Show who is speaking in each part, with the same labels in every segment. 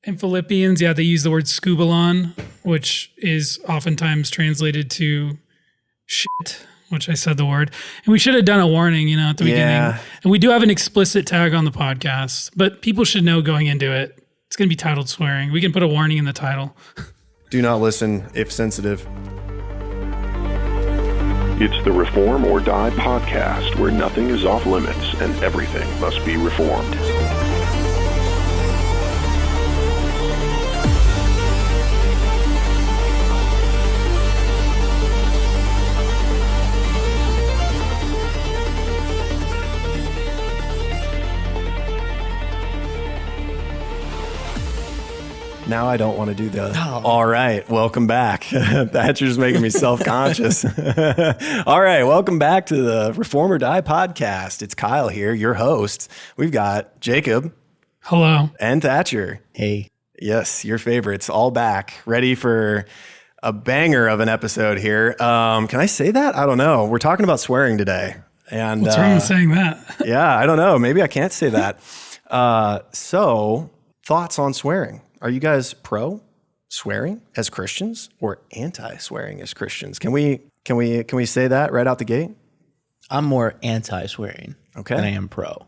Speaker 1: In Philippians, yeah, they use the word skubalon, which is oftentimes translated to shit, which I said the word. And we should have done a warning, at the beginning. And we do have an explicit tag on the podcast, but people should know going into it. It's going to be titled swearing. We can put a warning in the title.
Speaker 2: Do not listen if sensitive.
Speaker 3: It's the Reform or Die podcast, where nothing is off limits and everything must be reformed.
Speaker 2: Now I don't want to do the, all right, welcome back. That's just making me self-conscious. All right, welcome back to the Reform or Die podcast. It's Kyle here, your host. We've got Jacob.
Speaker 1: Hello.
Speaker 2: And Thatcher.
Speaker 4: Hey.
Speaker 2: Yes, your favorites, all back, ready for a banger of an episode here. Can I say that? I don't know. We're talking about swearing today. And
Speaker 1: what's wrong with saying that?
Speaker 2: Yeah, I don't know. Maybe I can't say that. So, thoughts on swearing? Are you guys pro swearing as Christians or anti-swearing as Christians? Can we say that right out the gate?
Speaker 4: I'm more anti-swearing than I am pro.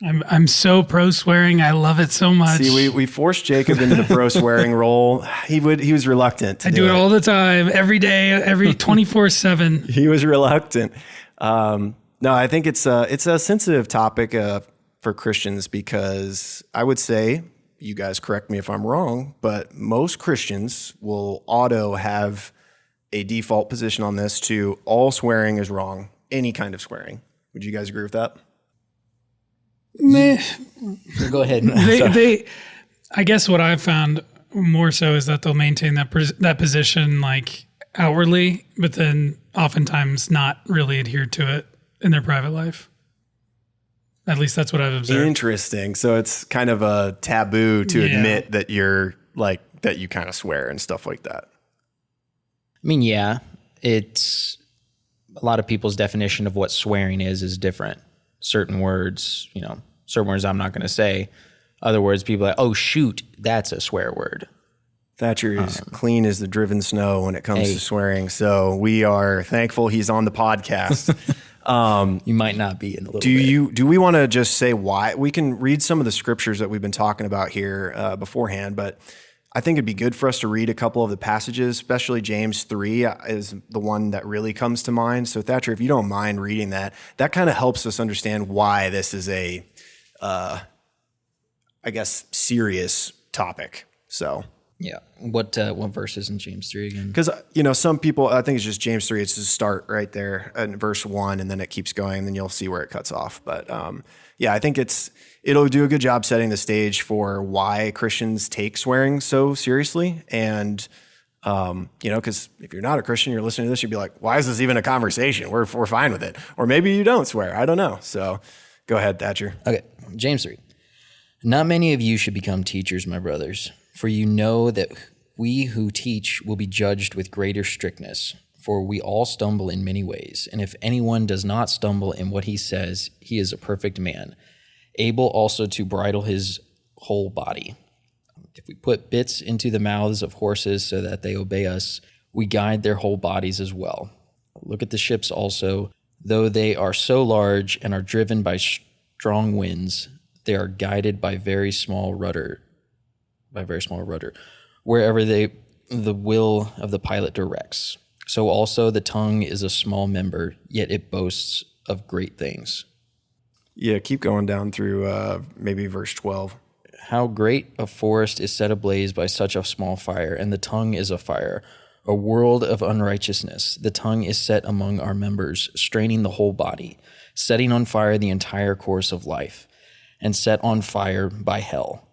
Speaker 1: I'm so pro swearing. I love it so much.
Speaker 2: See, we forced Jacob into the pro swearing role. He was reluctant.
Speaker 1: I do it all the time, every day, every 24/7.
Speaker 2: He was reluctant. No, I think it's a sensitive topic for Christians because I would say, you guys correct me if I'm wrong, but most Christians will have a default position on this to all swearing is wrong, any kind of swearing. Would you guys agree with that?
Speaker 1: Meh.
Speaker 4: Go ahead.
Speaker 1: I guess what I've found more so is that they'll maintain that position like outwardly, but then oftentimes not really adhere to it in their private life. At least that's what I've observed.
Speaker 2: Interesting. So it's kind of a taboo to admit that that you kind of swear and stuff like that.
Speaker 4: I mean, yeah, it's a lot of people's definition of what swearing is different. Certain words I'm not going to say. Other words, people are like, oh, shoot, that's a swear word.
Speaker 2: Thatcher is clean as the driven snow when it comes to swearing. So we are thankful he's on the podcast.
Speaker 4: You might not be in a little bit.
Speaker 2: Do we want to just say why? We can read some of the scriptures that we've been talking about here beforehand, but I think it'd be good for us to read a couple of the passages, especially James 3 is the one that really comes to mind. So Thatcher, if you don't mind reading that kind of helps us understand why this is a, serious topic. So.
Speaker 4: Yeah. What verse is in James 3 again?
Speaker 2: Because, some people, I think it's just James 3, it's just start right there in verse 1, and then it keeps going, and then you'll see where it cuts off. But I think it'll do a good job setting the stage for why Christians take swearing so seriously. And, because if you're not a Christian, you're listening to this, you'd be like, why is this even a conversation? We're fine with it. Or maybe you don't swear. I don't know. So go ahead, Thatcher.
Speaker 4: Okay. James 3. Not many of you should become teachers, my brothers. For you know that we who teach will be judged with greater strictness, for we all stumble in many ways. And if anyone does not stumble in what he says, he is a perfect man, able also to bridle his whole body. If we put bits into the mouths of horses so that they obey us, we guide their whole bodies as well. Look at the ships also. Though they are so large and are driven by strong winds, they are guided by very small rudder, wherever the will of the pilot directs. So also the tongue is a small member, yet it boasts of great things.
Speaker 2: Yeah, keep going down through maybe verse 12.
Speaker 4: How great a forest is set ablaze by such a small fire, and the tongue is a fire, a world of unrighteousness. The tongue is set among our members, straining the whole body, setting on fire the entire course of life, and set on fire by hell.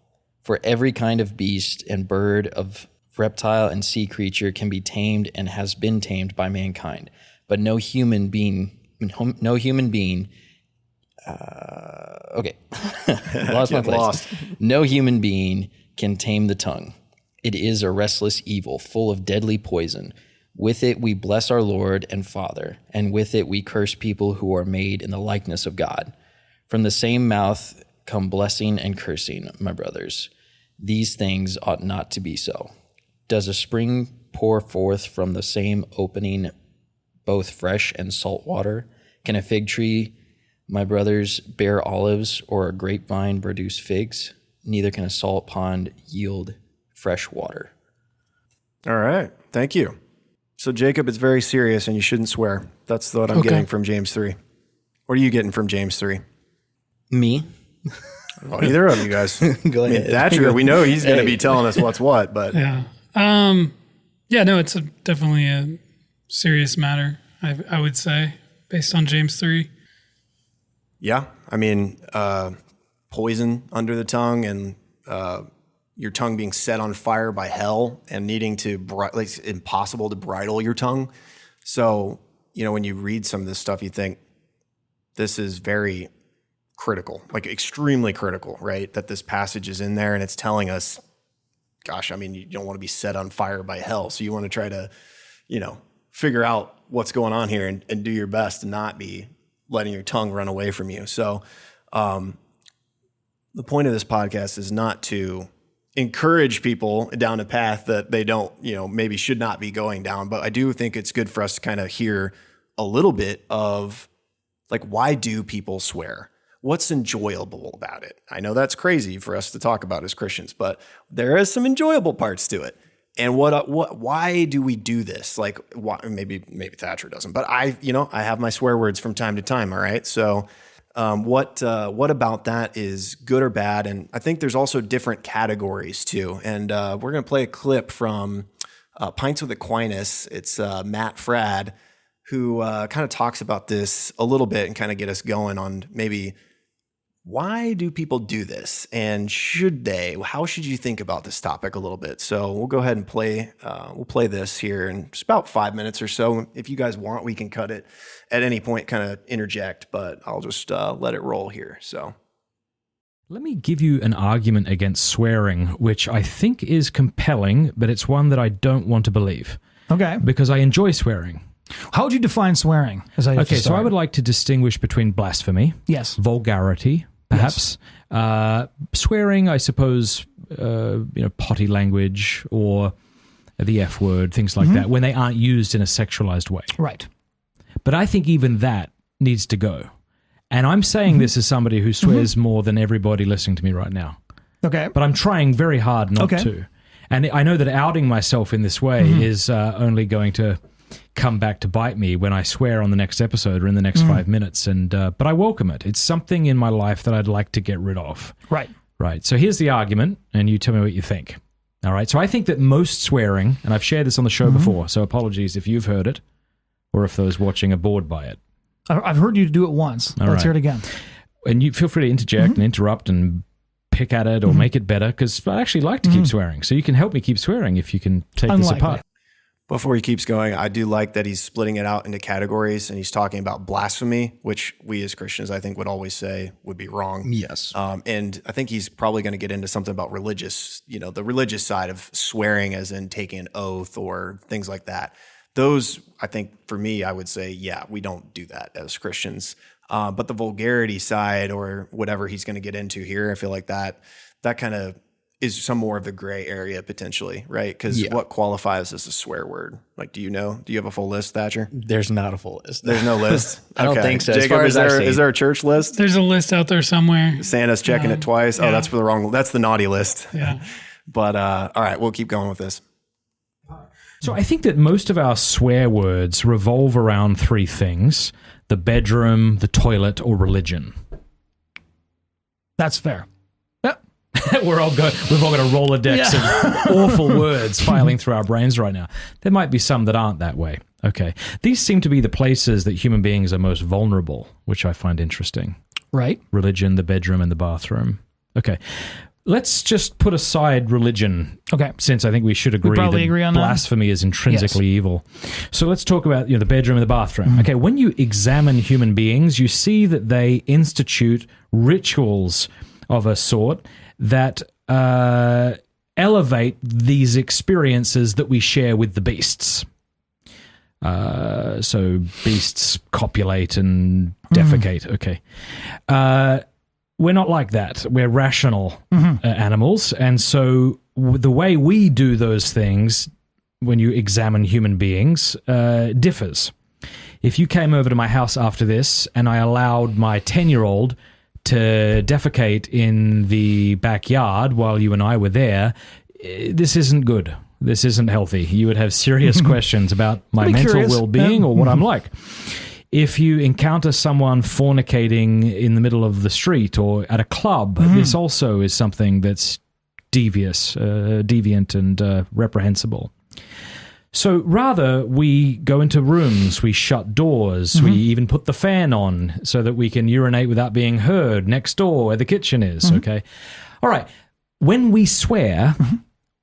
Speaker 4: For every kind of beast and bird, of reptile and sea creature can be tamed and has been tamed by mankind, but no human being. Lost my place. No human being can tame the tongue. It is a restless evil, full of deadly poison. With it we bless our Lord and Father, and with it we curse people who are made in the likeness of God. From the same mouth come blessing and cursing, my brothers. These things ought not to be so. Does a spring pour forth from the same opening both fresh and salt water? Can a fig tree, my brothers, bear olives, or a grapevine produce figs? Neither can a salt pond yield fresh water.
Speaker 2: All right. Thank you. So, Jacob, it's very serious and you shouldn't swear. That's what I'm getting from James 3. What are you getting from James 3?
Speaker 4: Me?
Speaker 2: Well, either of you guys.
Speaker 4: Go ahead.
Speaker 2: I mean, Thatcher, we know he's going to be telling us what's what, but
Speaker 1: Yeah. No, it's definitely a serious matter, I would say, based on James 3.
Speaker 2: yeah, I mean, poison under the tongue and your tongue being set on fire by hell and needing to, like, it's impossible to bridle your tongue. So, when you read some of this stuff, you think this is very critical, like extremely critical, right? That this passage is in there and it's telling us, gosh, I mean, you don't want to be set on fire by hell. So you want to try to, figure out what's going on here and do your best to not be letting your tongue run away from you. So the point of this podcast is not to encourage people down a path that they don't, maybe should not be going down. But I do think it's good for us to kind of hear a little bit of, like, why do people swear? What's enjoyable about it? I know that's crazy for us to talk about as Christians, but there is some enjoyable parts to it. And why do we do this? Like, why, maybe Thatcher doesn't, but I have my swear words from time to time. All right. So, what about that is good or bad? And I think there's also different categories too. And, we're going to play a clip from, Pints with Aquinas. It's, Matt Fradd, who, kind of talks about this a little bit and kind of get us going on maybe why do people do this and should they? How should you think about this topic a little bit? So we'll go ahead and play this here in just about 5 minutes or so. If you guys want, we can cut it at any point, kind of interject, but I'll just let it roll here. So
Speaker 5: let me give you an argument against swearing, which I think is compelling, but it's one that I don't want to believe.
Speaker 6: Okay.
Speaker 5: Because I enjoy swearing.
Speaker 6: How would you define swearing?
Speaker 5: Okay, so I would like to distinguish between blasphemy,
Speaker 6: yes,
Speaker 5: vulgarity, perhaps, swearing, I suppose, potty language or the F word, things like that, when they aren't used in a sexualized way.
Speaker 6: Right.
Speaker 5: But I think even that needs to go. And I'm saying this as somebody who swears more than everybody listening to me right now.
Speaker 6: Okay.
Speaker 5: But I'm trying very hard not to. And I know that outing myself in this way is only going to come back to bite me when I swear on the next episode or in the next 5 minutes. And but I welcome it. It's something in my life that I'd like to get rid of.
Speaker 6: Right.
Speaker 5: Right. So here's the argument, and you tell me what you think. All right. So I think that most swearing, and I've shared this on the show before, so apologies if you've heard it or if those watching are bored by it.
Speaker 6: I've heard you do it once. Let's hear it again.
Speaker 5: And you feel free to interject and interrupt and pick at it or make it better, because I actually like to keep swearing. So you can help me keep swearing if you can take this apart.
Speaker 2: before he keeps going, I do like that he's splitting it out into categories, and he's talking about blasphemy, which we as Christians, I think, would always say would be wrong.
Speaker 4: Yes.
Speaker 2: And I think he's probably going to get into something about religious, the religious side of swearing as in taking an oath or things like that. Those, I think, for me, I would say, yeah, we don't do that as Christians. But the vulgarity side or whatever he's going to get into here, I feel like that kind of is some more of the gray area potentially, right? Because what qualifies as a swear word? Like, do you have a full list, Thatcher?
Speaker 4: There's not a full list.
Speaker 2: There's no list?
Speaker 4: I don't think so.
Speaker 2: Jacob, is there a church list?
Speaker 1: There's a list out there somewhere.
Speaker 2: Santa's checking it twice.
Speaker 1: Yeah.
Speaker 2: Oh, that's for the wrong, that's the naughty list.
Speaker 1: Yeah.
Speaker 2: But all right, we'll keep going with this.
Speaker 5: So I think that most of our swear words revolve around three things: the bedroom, the toilet, or religion.
Speaker 6: That's fair. Yep.
Speaker 5: We've all got a Rolodex of awful words filing through our brains right now. There might be some that aren't that way. Okay. These seem to be the places that human beings are most vulnerable, which I find interesting.
Speaker 6: Right.
Speaker 5: Religion, the bedroom, and the bathroom. Okay. Let's just put aside religion.
Speaker 6: Okay.
Speaker 5: Since I think we should agree that
Speaker 6: agree on
Speaker 5: blasphemy is intrinsically evil. So let's talk about the bedroom and the bathroom. Okay, when you examine human beings, you see that they institute rituals of a sort that elevate these experiences that we share with the beasts. So beasts copulate and defecate. Okay. we're not like that. We're rational animals. And so the way we do those things when you examine human beings differs. If you came over to my house after this and I allowed my 10-year-old to defecate in the backyard while you and I were there, this isn't good. This isn't healthy. You would have serious questions about my mental well-being or what I'm like. If you encounter someone fornicating in the middle of the street or at a club, this also is something that's deviant and reprehensible. So rather, we go into rooms, we shut doors, we even put the fan on so that we can urinate without being heard next door where the kitchen is, okay? All right, when we swear,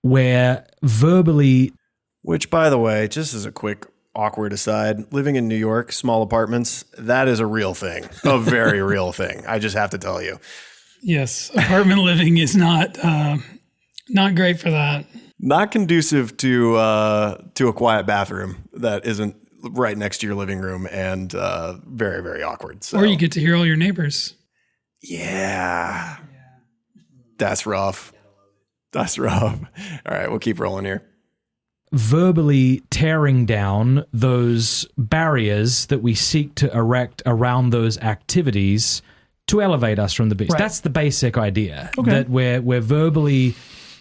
Speaker 5: we're verbally...
Speaker 2: Which, by the way, just as a quick awkward aside, living in New York, small apartments, that is a real thing, a very real thing. I just have to tell you.
Speaker 1: Yes, apartment living is not great for that.
Speaker 2: Not conducive to a quiet bathroom that isn't right next to your living room, and very, very awkward. So.
Speaker 1: Or you get to hear all your neighbors.
Speaker 2: Yeah. That's rough. That's rough. All right, we'll keep rolling here.
Speaker 5: Verbally tearing down those barriers that we seek to erect around those activities to elevate us from the beast. Right. That's the basic idea, that we're verbally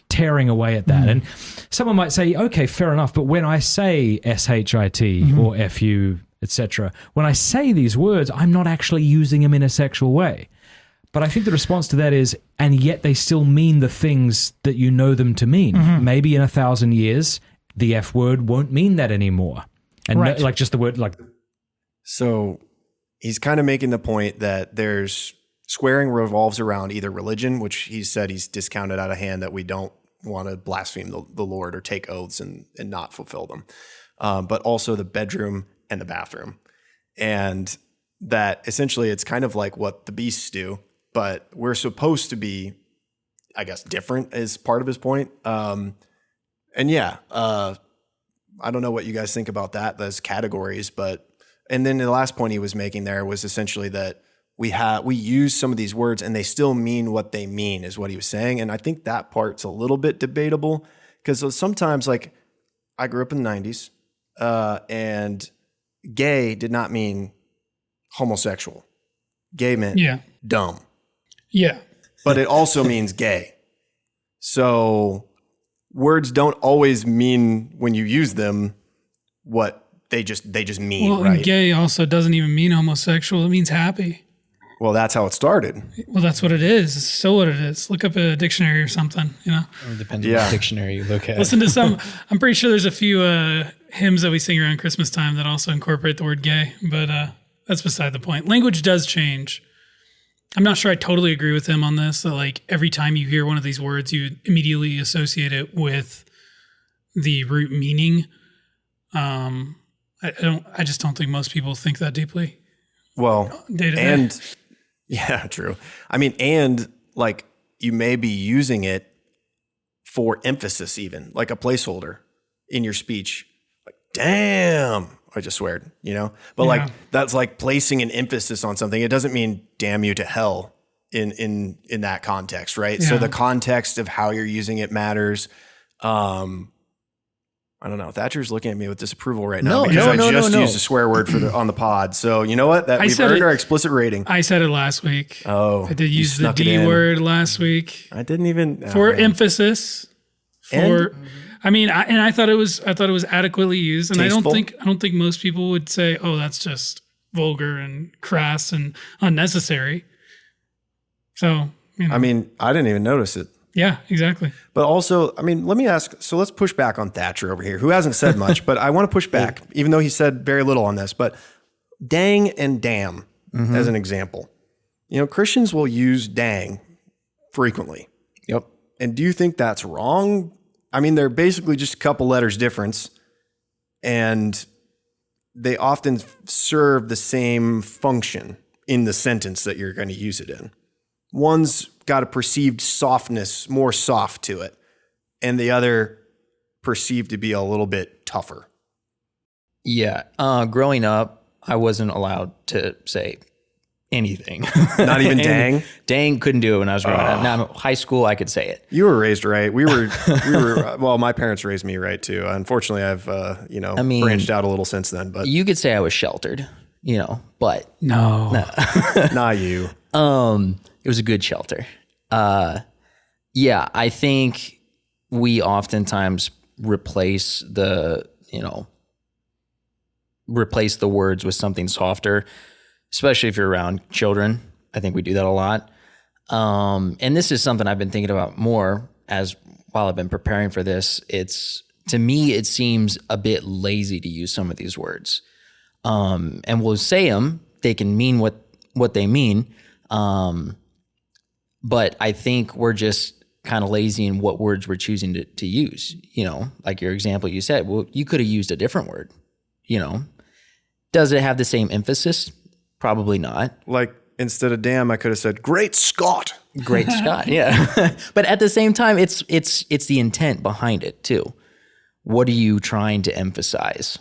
Speaker 5: tearing away at that. And someone might say, okay, fair enough, but when I say SHIT or FU, etc., when I say these words, I'm not actually using them in a sexual way. But I think the response to that is, and yet they still mean the things that you know them to mean. Maybe in 1,000 years, the F word won't mean that anymore. And like just the word like...
Speaker 2: So he's kind of making the point that there's swearing revolves around either religion, which he said he's discounted out of hand, that we don't want to blaspheme the Lord or take oaths and not fulfill them. But also the bedroom and the bathroom. And that essentially it's kind of like what the beasts do, but we're supposed to be, I guess, different is part of his point. And yeah, I don't know what you guys think about that, those categories, and then the last point he was making there was essentially that we use some of these words and they still mean what they mean, is what he was saying. And I think that part's a little bit debatable, because sometimes, like, I grew up in the 90s, and gay did not mean homosexual. Gay meant dumb.
Speaker 1: Yeah.
Speaker 2: But it also means gay. So words don't always mean, when you use them, what they just mean,
Speaker 1: well,
Speaker 2: right?
Speaker 1: And gay also doesn't even mean homosexual. It means happy.
Speaker 2: Well, that's how it started.
Speaker 1: Well, that's what it is. It's so what it is. Look up a dictionary or something, you know?
Speaker 4: It depends on what dictionary you look at.
Speaker 1: Listen to some, I'm pretty sure there's a few hymns that we sing around Christmas time that also incorporate the word gay, but that's beside the point. Language does change. I'm not sure I totally agree with him on this, that like every time you hear one of these words, you immediately associate it with the root meaning. I just don't think most people think that deeply.
Speaker 2: Well, day-to-day. Yeah, true. I mean, and like you may be using it for emphasis, even like a placeholder in your speech. Like, damn, I just sweared, you know? But like, that's like placing an emphasis on something. It doesn't mean damn you to hell in that context, right? Yeah. So the context of how you're using it matters. I don't know. Thatcher's looking at me with disapproval right now because I just used a swear word on the pod. So you know what? We've earned our explicit rating.
Speaker 1: I said it last week.
Speaker 2: Oh,
Speaker 1: I did use the D word last week.
Speaker 2: I didn't even
Speaker 1: for emphasis. I thought it was adequately used, and tasteful. I don't think most people would say, "Oh, that's just vulgar and crass and unnecessary." So, you know.
Speaker 2: I mean, I didn't even notice it.
Speaker 1: Yeah, exactly.
Speaker 2: But also, I mean, let me ask, so let's push back on Thatcher over here, who hasn't said much, but I want to push back, even though he said very little on this. But dang and damn, as an example. You know, Christians will use dang frequently.
Speaker 4: Yep.
Speaker 2: And do you think that's wrong? I mean, they're basically just a couple letters difference, and they often serve the same function in the sentence that you're going to use it in. One's got a perceived softness, more soft to it, and the other perceived to be a little bit tougher.
Speaker 4: Yeah. Growing up, I wasn't allowed to say anything.
Speaker 2: Not even dang?
Speaker 4: Dang couldn't do it when I was growing up. Now, high school, I could say it.
Speaker 2: You were raised right. We were, well, my parents raised me right too. Unfortunately, I've, branched out a little since then, but
Speaker 4: You could say I was sheltered, but
Speaker 1: No.
Speaker 2: not you.
Speaker 4: it was a good shelter. I think we oftentimes replace the words with something softer, especially if you're around children. I think we do that a lot. And this is something I've been thinking about more while I've been preparing for this. To me, it seems a bit lazy to use some of these words. And we'll say them, they can mean what they mean. But I think we're just kind of lazy in what words we're choosing to use. Like your example you said, well, you could have used a different word, Does it have the same emphasis? Probably not.
Speaker 2: Like instead of damn, I could have said, great Scott.
Speaker 4: Great Scott, yeah. But at the same time, it's the intent behind it too. What are you trying to emphasize,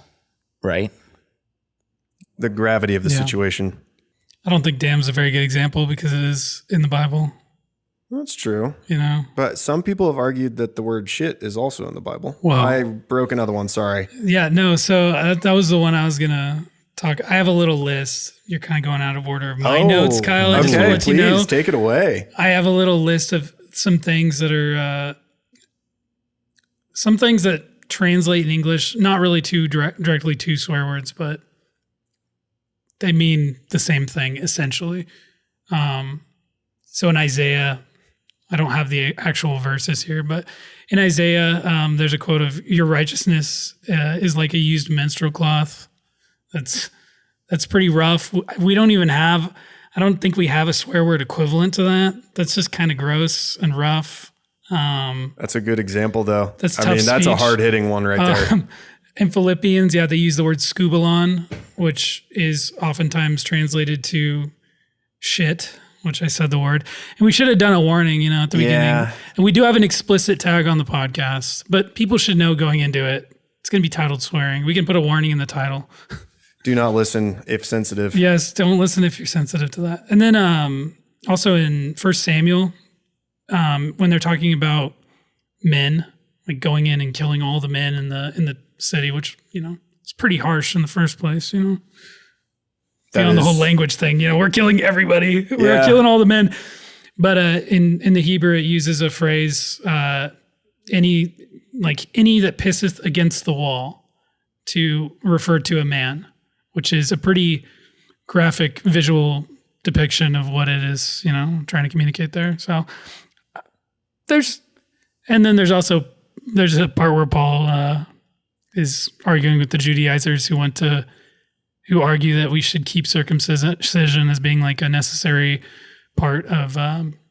Speaker 4: right?
Speaker 2: The gravity of the situation.
Speaker 1: I don't think damn's a very good example because it is in the Bible.
Speaker 2: That's true.
Speaker 1: But
Speaker 2: some people have argued that the word shit is also in the Bible.
Speaker 1: Well,
Speaker 2: I broke another one. Sorry.
Speaker 1: Yeah, no. So that was the one I was going to talk. I have a little list. You're kind of going out of order of my notes, Kyle. I just want to let you know.
Speaker 2: Take it away.
Speaker 1: I have a little list of some things that are, some things that translate in English, not really directly to swear words, but they mean the same thing essentially. So in Isaiah, I don't have the actual verses here, but in Isaiah, there's a quote of "Your righteousness is like a used menstrual cloth." That's pretty rough. We don't even have. I don't think we have a swear word equivalent to that. That's just kind of gross and rough.
Speaker 2: That's a good example, though.
Speaker 1: That's tough
Speaker 2: that's a
Speaker 1: speech.
Speaker 2: hard-hitting one right there.
Speaker 1: In Philippians, they use the word skubalon, which is oftentimes translated to shit, which I said the word. And we should have done a warning, at the beginning. And we do have an explicit tag on the podcast, but people should know going into it. It's going to be titled swearing. We can put a warning in the title.
Speaker 2: Do not listen if sensitive.
Speaker 1: Yes, don't listen if you're sensitive to that. And then also in 1 Samuel, when they're talking about men, like going in and killing all the men in the city, which, it's pretty harsh in the first place, on the whole language thing, we're killing everybody. We're killing all the men. But in the Hebrew, it uses a phrase, any that pisseth against the wall, to refer to a man, which is a pretty graphic visual depiction of what it is, trying to communicate there. So there's a part where Paul is arguing with the Judaizers who argue that we should keep circumcision as being like a necessary part of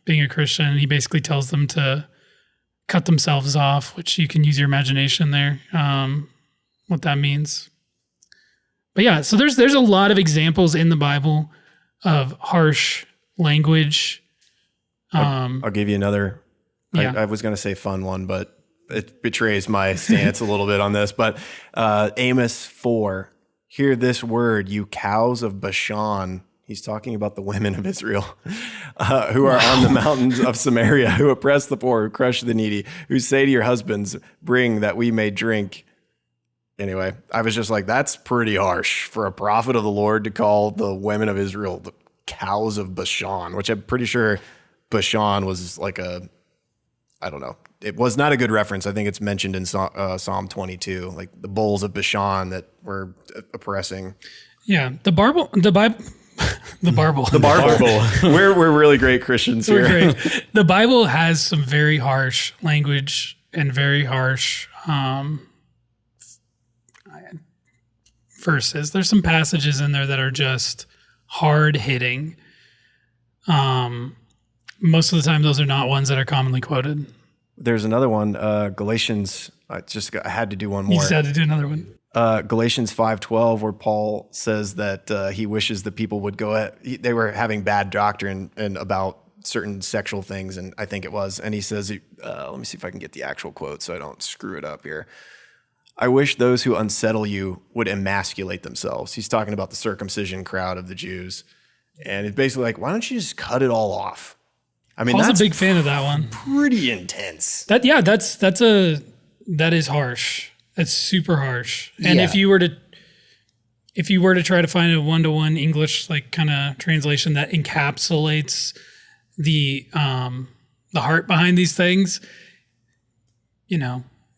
Speaker 1: being a Christian. And he basically tells them to cut themselves off, which you can use your imagination there, what that means. But yeah, so there's a lot of examples in the Bible of harsh language.
Speaker 2: I'll give you another.
Speaker 1: Yeah.
Speaker 2: I was going to say fun one, but it betrays my stance a little bit on this. But Amos 4, hear this word, you cows of Bashan. He's talking about the women of Israel who are on the mountains of Samaria, who oppress the poor, who crush the needy, who say to your husbands, bring that we may drink. Anyway, I was just like, that's pretty harsh for a prophet of the Lord to call the women of Israel the cows of Bashan, which I'm pretty sure Bashan was like I don't know. It was not a good reference. I think it's mentioned in Psalm 22, like the bulls of Bashan that were oppressing.
Speaker 1: Yeah, the Bible.
Speaker 2: We're really great Christians here.
Speaker 1: We're great. The Bible has some very harsh language and very harsh verses. There's some passages in there that are just hard hitting. Most of the time, those are not ones that are commonly quoted.
Speaker 2: There's another one, Galatians. I had to do one more.
Speaker 1: You just had to do another one.
Speaker 2: Galatians 5:12, where Paul says that he wishes the people would go. They were having bad doctrine and about certain sexual things, and I think it was. And he says, let me see if I can get the actual quote so I don't screw it up here. I wish those who unsettle you would emasculate themselves. He's talking about the circumcision crowd of the Jews. And it's basically like, why don't you just cut it all off? I mean,
Speaker 1: Paul's
Speaker 2: that's
Speaker 1: a big fan of that one.
Speaker 2: pretty intense.
Speaker 1: That is harsh. That's super harsh. And
Speaker 4: Yeah.
Speaker 1: if you were to try to find a one-to-one English like kind of translation that encapsulates the heart behind these things,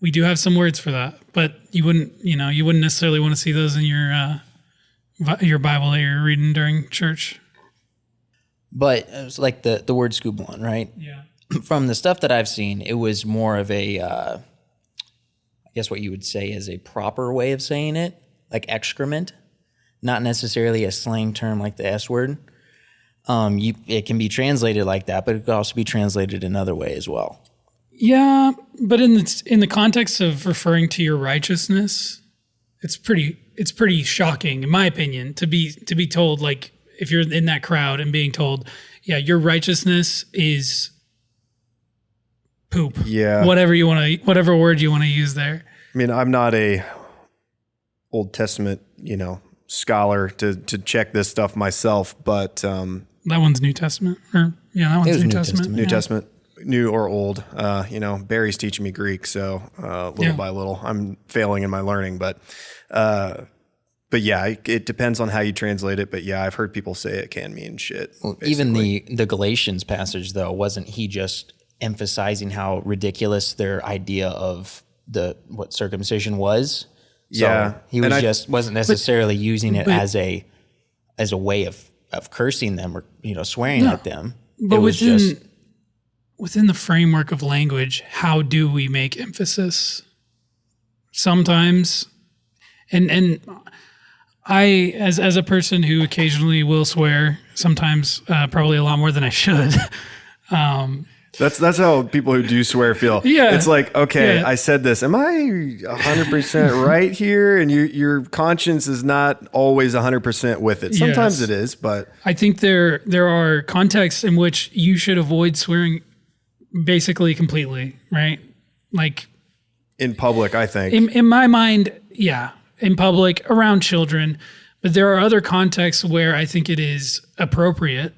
Speaker 1: we do have some words for that, but you wouldn't necessarily want to see those in your Bible that you're reading during church.
Speaker 4: But it was like the word skubalon, right?
Speaker 1: Yeah.
Speaker 4: From the stuff that I've seen, it was more of a, I guess what you would say is a proper way of saying it, like excrement, not necessarily a slang term like the S word. It can be translated like that, but it could also be translated another way as well.
Speaker 1: Yeah, but in the context of referring to your righteousness, it's pretty shocking, in my opinion, to be told, like, if you're in that crowd and being told, yeah, your righteousness is poop.
Speaker 2: Yeah.
Speaker 1: Whatever word you want to use there.
Speaker 2: I mean, I'm not a Old Testament, scholar to check this stuff myself, but
Speaker 1: That one's New Testament. That one's
Speaker 4: was
Speaker 1: New
Speaker 4: New
Speaker 1: Testament.
Speaker 2: New Testament, new or old. Barry's teaching me Greek, so little by little, I'm failing in my learning. But yeah, it depends on how you translate it. But yeah, I've heard people say it can mean shit.
Speaker 4: Well, even the Galatians passage, though, wasn't he just emphasizing how ridiculous their idea of what circumcision was? So
Speaker 2: Yeah.
Speaker 4: he wasn't necessarily using it as a way of cursing them or swearing at them.
Speaker 1: But
Speaker 4: it was
Speaker 1: within the framework of language, how do we make emphasis? Sometimes, and I, as a person who occasionally will swear, sometimes probably a lot more than I should.
Speaker 2: That's how people who do swear feel.
Speaker 1: Yeah.
Speaker 2: It's like, okay,
Speaker 1: Yeah.
Speaker 2: I said this. Am I 100% right here? And your conscience is not always 100% with it. Sometimes
Speaker 1: Yes.
Speaker 2: it is, but
Speaker 1: I think there are contexts in which you should avoid swearing basically completely, right? Like
Speaker 2: in public, I think.
Speaker 1: in my mind, yeah, in public, around children. But there are other contexts where I think it is appropriate.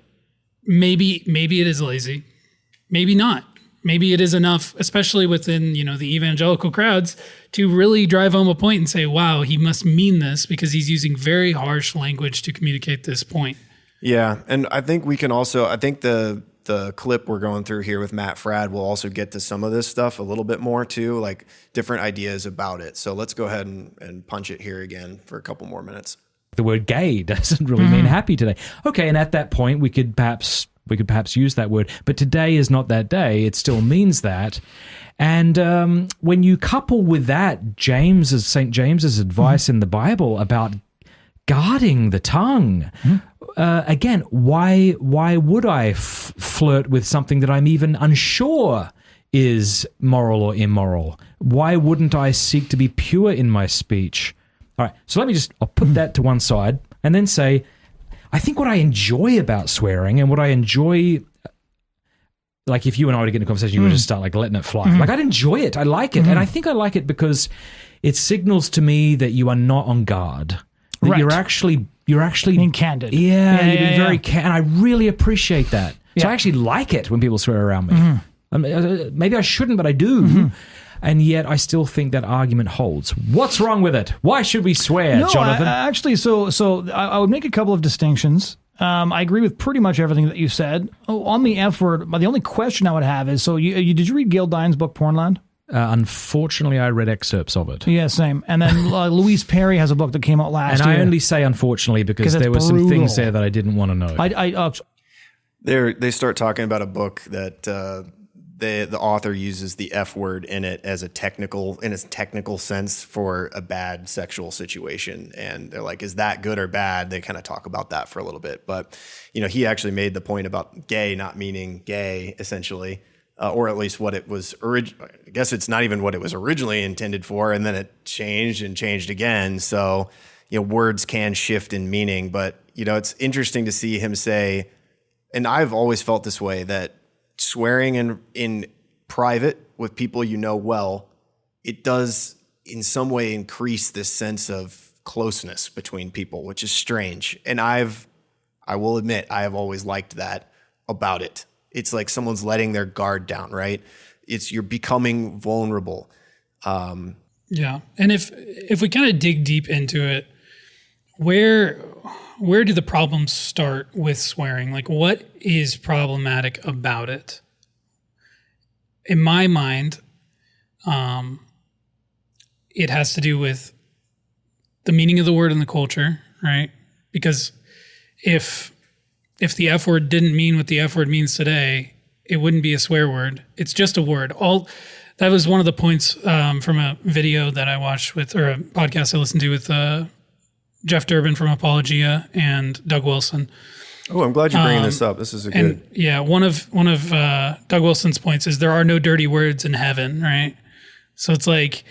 Speaker 1: Maybe it is lazy. Maybe not. Maybe it is enough, especially within, the evangelical crowds, to really drive home a point and say, wow, he must mean this because he's using very harsh language to communicate this point.
Speaker 2: Yeah. And I think we can also, I think the clip we're going through here with Matt Fradd will also get to some of this stuff a little bit more too, like different ideas about it. So let's go ahead and punch it here again for a couple more minutes.
Speaker 5: The word gay doesn't really mean happy today. Okay, and at that point we could perhaps use that word, but today is not that day. It still means that. And when you couple with that St. James's advice in the Bible about guarding the tongue, again, why would I flirt with something that I'm even unsure is moral or immoral? Why wouldn't I seek to be pure in my speech? All right, so I'll put that to one side and then say, I think what I enjoy about swearing and what I enjoy, like if you and I were to get in a conversation, you would just start like letting it fly. Like I'd enjoy it. I like it. And I think I like it because it signals to me that you are not on guard. That
Speaker 6: Right.
Speaker 5: you're actually
Speaker 6: Being candid.
Speaker 5: Yeah, you're being
Speaker 6: yeah.
Speaker 5: very and I really appreciate that. So
Speaker 6: Yeah.
Speaker 5: I actually like it when people swear around me. Maybe I shouldn't, but I do. And yet I still think that argument holds. What's wrong with it? Why should we swear,
Speaker 6: No,
Speaker 5: Jonathan?
Speaker 6: actually, so I would make a couple of distinctions. I agree with pretty much everything that you said. On the F word, the only question I would have is, so did you read Gail Dine's book, Pornland?
Speaker 5: Unfortunately, I read excerpts of it.
Speaker 6: Yeah, same. And then Louise Perry has a book that came out last
Speaker 5: And
Speaker 6: year.
Speaker 5: I only say unfortunately because
Speaker 6: 'Cause it's
Speaker 5: there were some things
Speaker 6: brutal.
Speaker 5: there that I didn't want to know.
Speaker 2: They start talking about a book that the author uses the F word in it as a technical sense for a bad sexual situation. And they're like, is that good or bad? They kind of talk about that for a little bit. But, he actually made the point about gay not meaning gay, essentially, or at least what it was I guess it's not even what it was originally intended for. And then it changed and changed again. So, words can shift in meaning. But, it's interesting to see him say, and I've always felt this way, that swearing in private with people well, it does in some way increase this sense of closeness between people, which is strange. And I've I will admit, I have always liked that about it. It's like someone's letting their guard down, right? You're becoming vulnerable.
Speaker 1: Yeah. And if we kind of dig deep into it, where do the problems start with swearing? Like, what is problematic about it? In my mind, it has to do with the meaning of the word in the culture, right? Because if the F word didn't mean what the F word means today, it wouldn't be a swear word. It's just a word. That was one of the points from a video that I watched or a podcast I listened to with Jeff Durbin from Apologia and Doug Wilson.
Speaker 2: Oh, I'm glad you're bringing this up. This is a good.
Speaker 1: Yeah, one of Doug Wilson's points is there are no dirty words in heaven, right? So it's like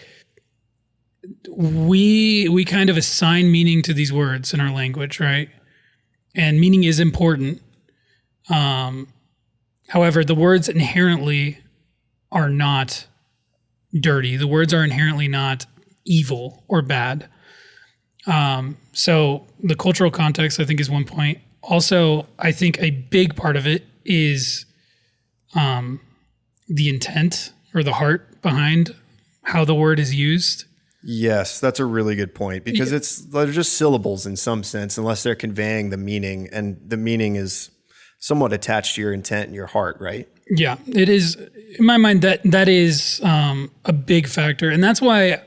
Speaker 1: we kind of assign meaning to these words in our language, right? And meaning is important. However, the words inherently are not dirty. The words are inherently not evil or bad. So the cultural context, I think, is one point. Also, I think a big part of it is the intent or the heart behind how the word is used.
Speaker 2: Yes, that's a really good point, because they're just syllables in some sense, unless they're conveying the meaning, and the meaning is somewhat attached to your intent and your heart, right?
Speaker 1: Yeah, it is. In my mind, that is a big factor. And that's why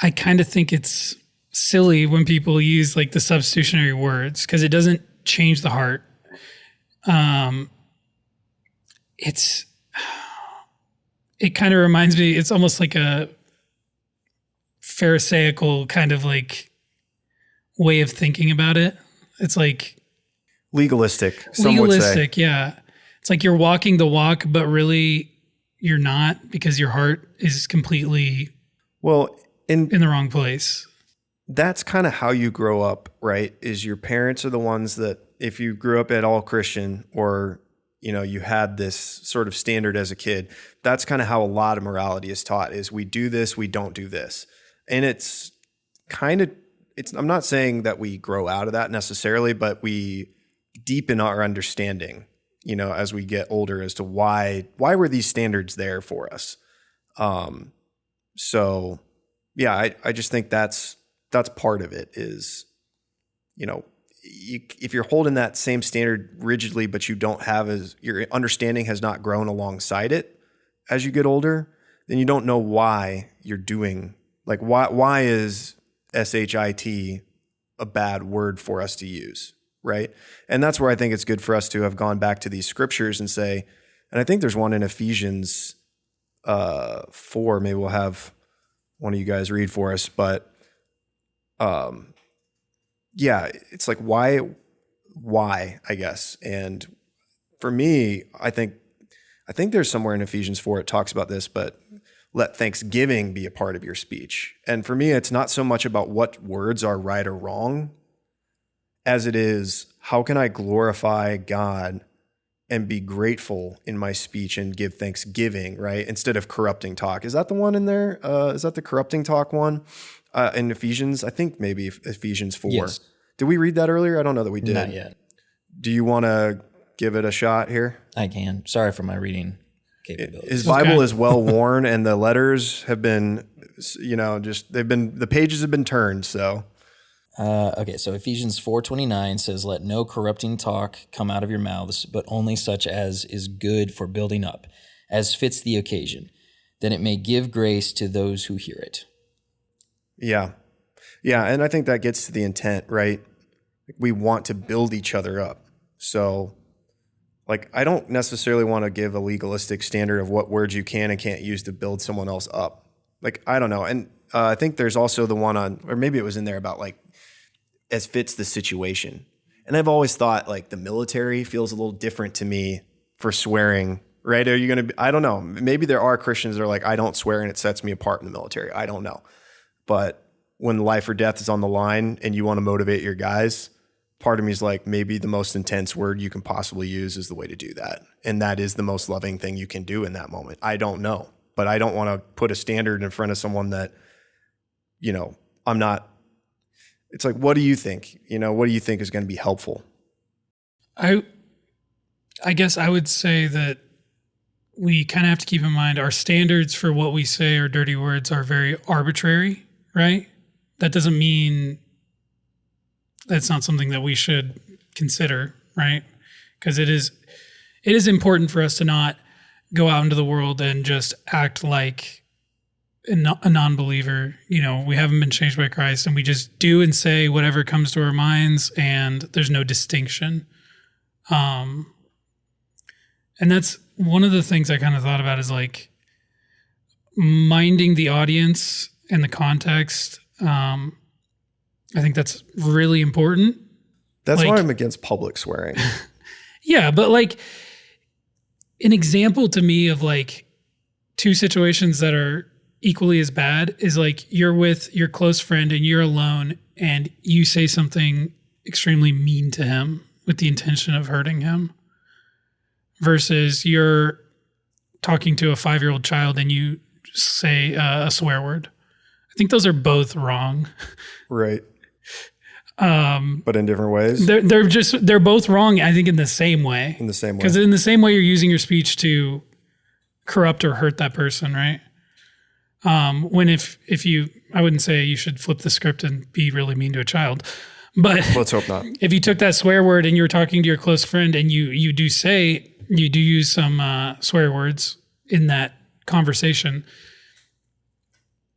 Speaker 1: I kind of think it's silly when people use like the substitutionary words, because it doesn't change the heart. It kind of reminds me, it's almost like a Pharisaical kind of like way of thinking about it. It's like
Speaker 2: legalistic, some would say.
Speaker 1: Yeah. It's like you're walking the walk, but really you're not, because your heart is completely in the wrong place.
Speaker 2: That's kind of how you grow up, right? Is your parents are the ones that, if you grew up at all Christian, or you had this sort of standard as a kid, that's kind of how a lot of morality is taught, is we do this, we don't do this. And it's I'm not saying that we grow out of that necessarily, but we deepen our understanding, as we get older, as to why were these standards there for us. So yeah, I just think that's part of it is, if you're holding that same standard rigidly, but you don't have your understanding has not grown alongside it as you get older, then you don't know why you're doing, like, why is SHIT a bad word for us to use, right? And that's where I think it's good for us to have gone back to these scriptures and say, and I think there's one in Ephesians 4, maybe we'll have one of you guys read for us, but yeah, it's like, why, I guess. And for me, I think there's somewhere in Ephesians 4, it talks about this, but let thanksgiving be a part of your speech. And for me, it's not so much about what words are right or wrong as it is, how can I glorify God and be grateful in my speech and give thanksgiving, right? Instead of corrupting talk. Is that the one in there? Is that the corrupting talk one in Ephesians? I think maybe Ephesians 4.
Speaker 4: Yes.
Speaker 2: Did we read that earlier? I don't know that we did.
Speaker 4: Not yet.
Speaker 2: Do you want to give it a shot here?
Speaker 4: I can. Sorry for my reading capabilities.
Speaker 2: His Bible is well worn, and the letters have been, the pages have been turned. So,
Speaker 4: okay. So Ephesians 4:29 says, "Let no corrupting talk come out of your mouths, but only such as is good for building up, as fits the occasion. Then it may give grace to those who hear it."
Speaker 2: Yeah. Yeah. And I think that gets to the intent, right? We want to build each other up. So, like, I don't necessarily want to give a legalistic standard of what words you can and can't use to build someone else up. Like, I don't know. And I think there's also the one on, or maybe it was in there about, like, as fits the situation. And I've always thought, like, the military feels a little different to me for swearing, right? Are you going to, I don't know. Maybe there are Christians that are like, I don't swear and it sets me apart in the military. I don't know. But when life or death is on the line and you want to motivate your guys, part of me is like, maybe the most intense word you can possibly use is the way to do that. And that is the most loving thing you can do in that moment. I don't know, but I don't want to put a standard in front of someone that, it's like, what do you think? What do you think is going to be helpful?
Speaker 1: I guess I would say that we kind of have to keep in mind our standards for what we say or dirty words are very arbitrary, right? That doesn't mean that's not something that we should consider, right? Because it is important for us to not go out into the world and just act like a non-believer. We haven't been changed by Christ, and we just do and say whatever comes to our minds, and there's no distinction. And that's one of the things I kind of thought about is like minding the audience and the context. I think that's really important.
Speaker 2: That's why I'm against public swearing.
Speaker 1: Yeah, but like an example to me of like two situations that are equally as bad is like you're with your close friend and you're alone and you say something extremely mean to him with the intention of hurting him, versus you're talking to a 5-year-old child and you say a swear word. I think those are both wrong.
Speaker 2: Right. But in different ways.
Speaker 1: They're both wrong, I think, in the same way.
Speaker 2: In the same way.
Speaker 1: Because in the same way you're using your speech to corrupt or hurt that person, right? When if you, I wouldn't say you should flip the script and be really mean to a child, but
Speaker 2: let's hope not.
Speaker 1: If you took that swear word and you were talking to your close friend and you do use some swear words in that conversation,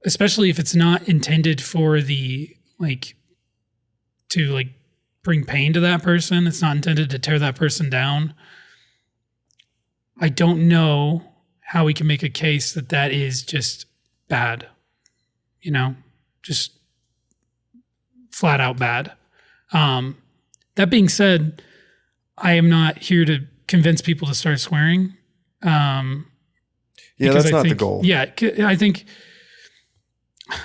Speaker 1: especially if it's not intended for the to bring pain to that person, it's not intended to tear that person down. I don't know how we can make a case that is just bad, just flat out bad. That being said, I am not here to convince people to start swearing.
Speaker 2: That's not the goal.
Speaker 1: Yeah, I think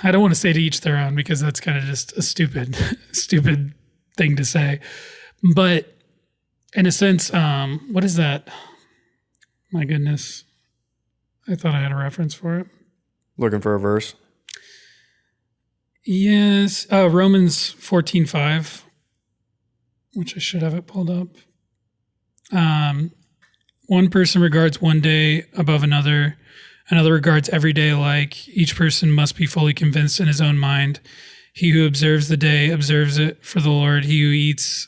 Speaker 1: I don't want to say to each their own, because that's kind of just a stupid thing to say. But in a sense, what is that? My goodness. I thought I had a reference for it.
Speaker 2: Looking for a verse?
Speaker 1: Yes. Romans 14:5, which I should have it pulled up. One person regards one day above another. Another regards every day alike. Each person must be fully convinced in his own mind. He who observes the day observes it for the Lord. He who eats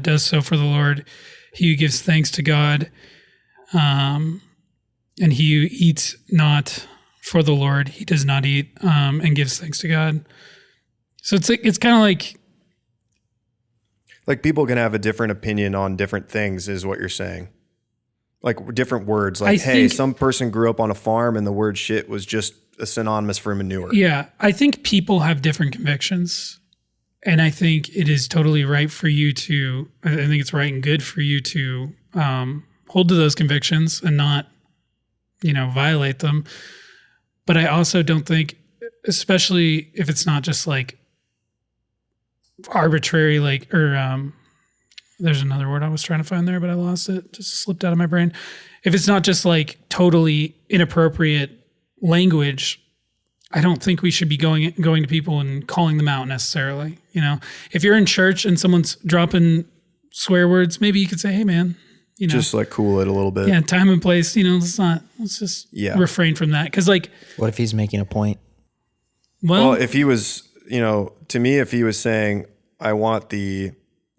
Speaker 1: does so for the Lord. He who gives thanks to God, and he who eats not for the Lord, he does not eat and gives thanks to God. So it's kind of
Speaker 2: like people can have a different opinion on different things, is what you're saying. Like different words, like, hey, some person grew up on a farm and the word shit was just a synonymous for manure.
Speaker 1: Yeah. I think people have different convictions, and I think it is totally right for you to, I think it's right and good for you to hold to those convictions and not, violate them. But I also don't think, especially if it's not just like arbitrary, there's another word I was trying to find there, but I lost it. Just slipped out of my brain. If it's not just like totally inappropriate language, I don't think we should be going to people and calling them out necessarily. If you're in church and someone's dropping swear words, maybe you could say, "Hey, man,
Speaker 2: just cool it a little bit."
Speaker 1: Yeah, time and place. Let's just refrain from that. Because
Speaker 4: what if he's making a point?
Speaker 2: Well, if he was, to me, if he was saying, "I want the,"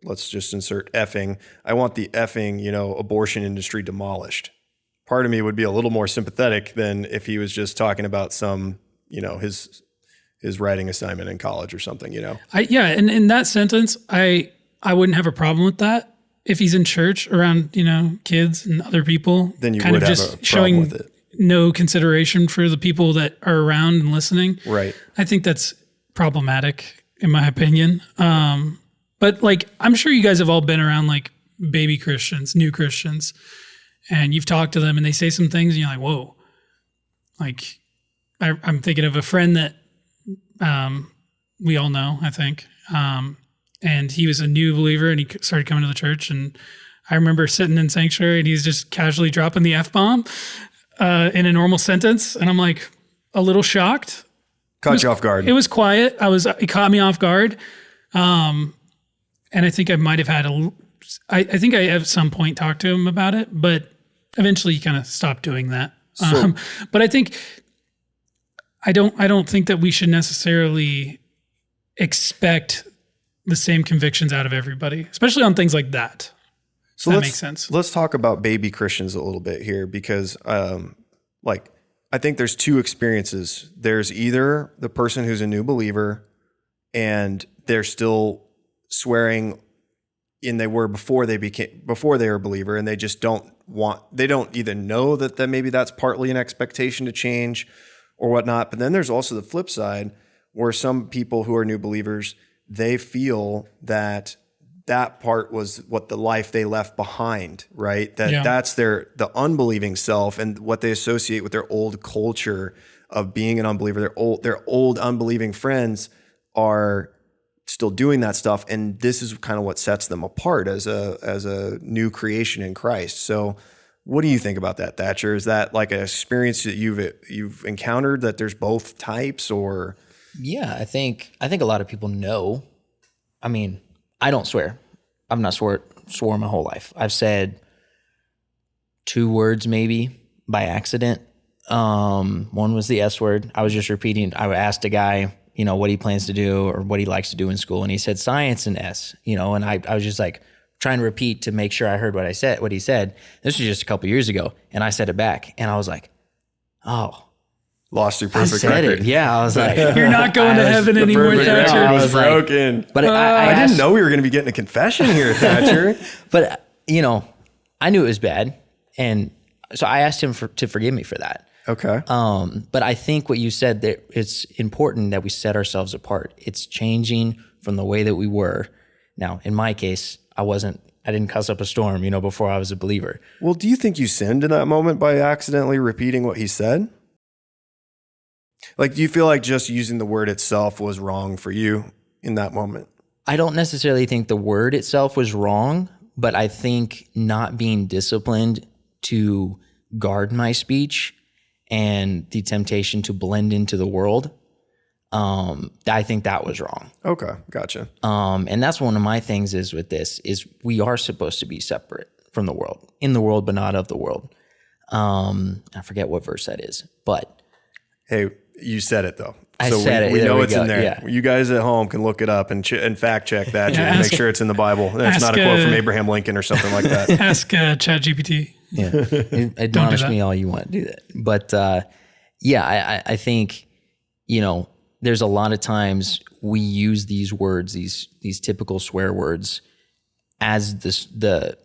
Speaker 2: let's just insert effing, I want the effing, abortion industry demolished. Part of me would be a little more sympathetic than if he was just talking about some, his writing assignment in college or something,
Speaker 1: And in that sentence, I wouldn't have a problem with that. If he's in church around, kids and other people,
Speaker 2: then you
Speaker 1: kind
Speaker 2: would
Speaker 1: of
Speaker 2: have
Speaker 1: just
Speaker 2: a problem
Speaker 1: showing
Speaker 2: with it.
Speaker 1: No consideration for the people that are around and listening.
Speaker 2: Right.
Speaker 1: I think that's problematic in my opinion. But I'm sure you guys have all been around baby Christians, new Christians, and you've talked to them and they say some things and you're like, whoa. I'm thinking of a friend that we all know, I think. And he was a new believer and he started coming to the church. And I remember sitting in sanctuary and he's just casually dropping the F-bomb in a normal sentence. And I'm a little shocked.
Speaker 2: Caught you off guard.
Speaker 1: It was quiet. It caught me off guard. And I think I might have had I think I at some point talked to him about it, but eventually he kind of stopped doing that. But I think I don't think that we should necessarily expect the same convictions out of everybody, especially on things like that.
Speaker 2: So
Speaker 1: that makes sense.
Speaker 2: Let's talk about baby Christians a little bit here, because I think there's two experiences. There's either the person who's a new believer and they're still swearing in they were before they were a believer, and they just don't even know that maybe that's partly an expectation to change or whatnot. But then there's also the flip side, where some people who are new believers, they feel that part was what the life they left behind, right? That's the unbelieving self, and what they associate with their old culture of being an unbeliever. Their old unbelieving friends are still doing that stuff, and this is kind of what sets them apart as a new creation in Christ. So what do you think about that, Thatcher? Is that like an experience that you've encountered, that there's both types? Or
Speaker 4: Yeah, I think a lot of people know. I mean, I don't swear. I've not swore my whole life. I've said 2 words maybe by accident. One was the S word. I was just repeating. I asked a guy, what he plans to do or what he likes to do in school, and he said science and S. And I was just like trying to repeat to make sure I heard what he said. This was just a couple years ago, and I said it back, and I was like, oh.
Speaker 2: Lost your perfect
Speaker 4: I said
Speaker 2: record.
Speaker 4: it. Yeah, I was like,
Speaker 1: You're not going to heaven anymore,
Speaker 2: perfect
Speaker 1: Thatcher.
Speaker 2: record
Speaker 4: I
Speaker 2: was
Speaker 4: was like-
Speaker 2: broken.
Speaker 4: but
Speaker 2: I didn't know we were going to be getting a confession here, Thatcher.
Speaker 4: But I knew it was bad, and so I asked him to forgive me for that.
Speaker 2: Okay.
Speaker 4: But I think what you said, that it's important that we set ourselves apart. It's changing from the way that we were. Now, in my case, I didn't cuss up a storm, before I was a believer.
Speaker 2: Well, do you think you sinned in that moment by accidentally repeating what he said? Like, do you feel like just using the word itself was wrong for you in that moment?
Speaker 4: I don't necessarily think the word itself was wrong, but I think not being disciplined to guard my speech and the temptation to blend into the world, I think that was wrong.
Speaker 2: Okay, gotcha.
Speaker 4: And that's one of my things is with this is we are supposed to be separate from the world, in the world, but not of the world. I forget what verse that is, but
Speaker 2: Hey, you said it though.
Speaker 4: I said it.
Speaker 2: We
Speaker 4: There
Speaker 2: know
Speaker 4: we
Speaker 2: it's
Speaker 4: go.
Speaker 2: in there.
Speaker 4: Yeah.
Speaker 2: You guys at home can look it up and fact check that and make sure it's in the Bible. That's not a quote from Abraham Lincoln or something like that.
Speaker 1: Ask ChatGPT.
Speaker 4: yeah, admonish me all you want to do that. But I think, there's a lot of times we use these words, these typical swear words as the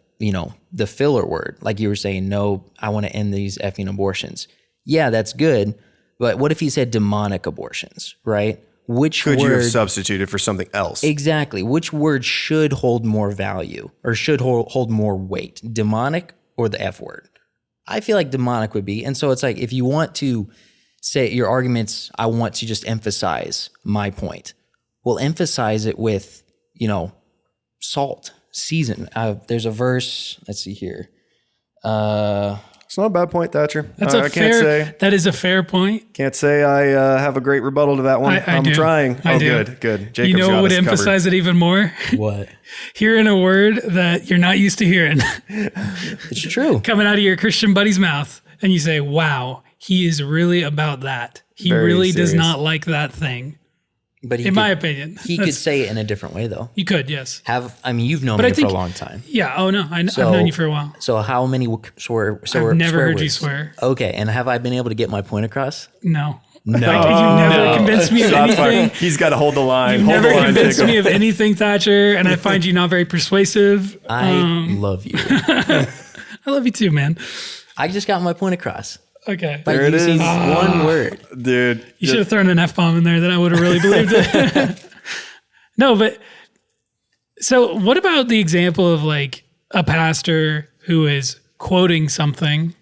Speaker 4: filler word. Like you were saying, no, I want to end these effing abortions. Yeah, that's good. But what if he said demonic abortions, right? Which
Speaker 2: Could
Speaker 4: word,
Speaker 2: you have substituted for something else?
Speaker 4: Exactly. Which word should hold more value or should hold more weight? Demonic or the F word? I feel like demonic would be. And so it's like, if you want to say your arguments, I want to just emphasize my point. Well, emphasize it with, salt, season. There's a verse. Let's see here.
Speaker 2: It's not a bad point, Thatcher.
Speaker 1: That's that is a fair point.
Speaker 2: Can't say I have a great rebuttal to that one.
Speaker 1: I do.
Speaker 2: Trying.
Speaker 1: I do.
Speaker 2: Good. Jacob's
Speaker 1: You know
Speaker 2: got
Speaker 1: what would
Speaker 2: us
Speaker 1: emphasize it even more?
Speaker 4: What?
Speaker 1: Hearing a word that you're not used to hearing
Speaker 4: It's true.
Speaker 1: coming out of your Christian buddy's mouth, and you say, wow, he is really about that. He
Speaker 2: Very
Speaker 1: really does
Speaker 2: serious.
Speaker 1: not like that thing.
Speaker 4: But
Speaker 1: In my opinion.
Speaker 4: he could say it in a different way, though.
Speaker 1: You could, yes.
Speaker 4: You've known
Speaker 1: But I
Speaker 4: me for a
Speaker 1: think-
Speaker 4: long time.
Speaker 1: Yeah. Oh, no. I've known you for a while.
Speaker 4: So how many swear
Speaker 1: I've never heard you
Speaker 4: words?
Speaker 1: swear.
Speaker 4: Okay, and have I been able to get my point across?
Speaker 1: No.
Speaker 4: No.
Speaker 1: Like, you've never convinced me of
Speaker 2: Shots fired.
Speaker 1: anything.
Speaker 2: He's got to hold the line.
Speaker 1: You've
Speaker 2: Hold
Speaker 1: never
Speaker 2: the line,
Speaker 1: convinced
Speaker 2: Jacob.
Speaker 1: me of anything, Thatcher, and I find you not very persuasive.
Speaker 4: I love you.
Speaker 1: I love you too, man.
Speaker 4: I just got my point across
Speaker 1: Okay.
Speaker 4: by
Speaker 2: There it
Speaker 4: using
Speaker 2: is.
Speaker 4: one word.
Speaker 2: Dude.
Speaker 1: You should have thrown an F-bomb in there, then I would have really believed it. No, but so what about the example of like a pastor who is quoting something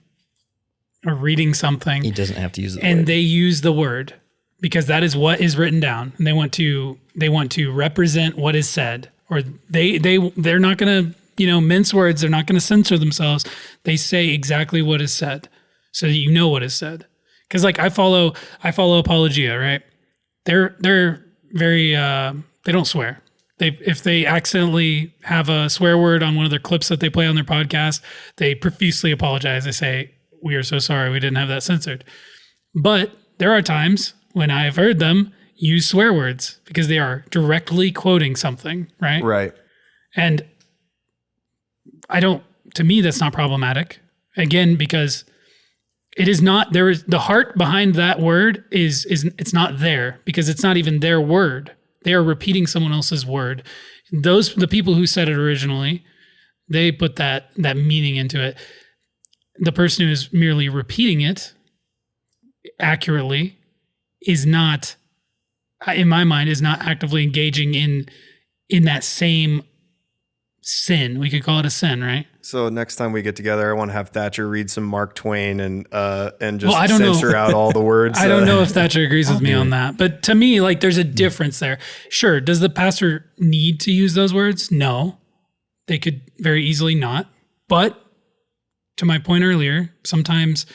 Speaker 1: or reading something
Speaker 4: He doesn't have to use the
Speaker 1: and
Speaker 4: word.
Speaker 1: they use the word because that is what is written down and they want to represent what is said, or they're not going to, mince words. They're not going to censor themselves. They say exactly what is said so that you know what is said. Cause like I follow Apologia, right? They're very, they don't swear. If they accidentally have a swear word on one of their clips that they play on their podcast, they profusely apologize. They say, "We are so sorry, we didn't have that censored." But there are times when I have heard them use swear words because they are directly quoting something, right?
Speaker 2: Right.
Speaker 1: And to me, that's not problematic. Again, because it is not, there is the heart behind that word is it's not there because it's not even their word. They are repeating someone else's word. The people who said it originally, they put that meaning into it. The person who is merely repeating it accurately is not, in my mind, is not actively engaging in that same sin. We could call it a sin, right?
Speaker 2: So next time we get together, I want to have Thatcher read some Mark Twain and just
Speaker 1: Well, I don't
Speaker 2: censor out all the words.
Speaker 1: I don't know if Thatcher agrees with me on that, but to me, like, there's a difference there. Sure, does the pastor need to use those words? No, they could very easily not. But to my point earlier, sometimes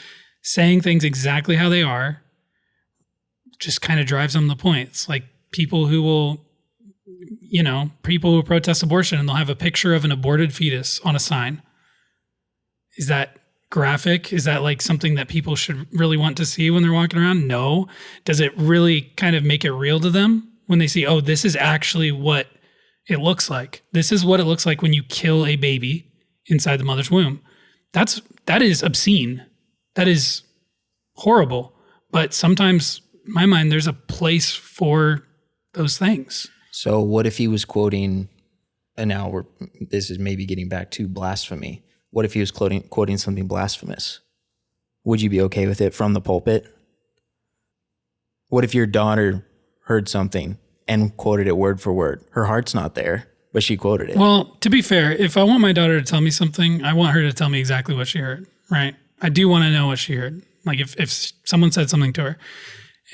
Speaker 1: saying things exactly how they are just kind of drives them the point. It's like people who protest abortion and they'll have a picture of an aborted fetus on a sign. Is that graphic? Is that like something that people should really want to see when they're walking around? No. Does it really kind of make it real to them when they see, oh, this is actually what it looks like? This is what it looks like when you kill a baby inside the mother's womb. That is obscene. That is horrible. But sometimes, in my mind, there's a place for those things.
Speaker 4: So what if he was quoting, and now this is maybe getting back to blasphemy. What if he was quoting something blasphemous? Would you be okay with it from the pulpit? What if your daughter heard something and quoted it word for word? Her heart's not there, but she quoted it.
Speaker 1: Well, to be fair, if I want my daughter to tell me something, I want her to tell me exactly what she heard, right? I do want to know what she heard. Like if someone said something to her.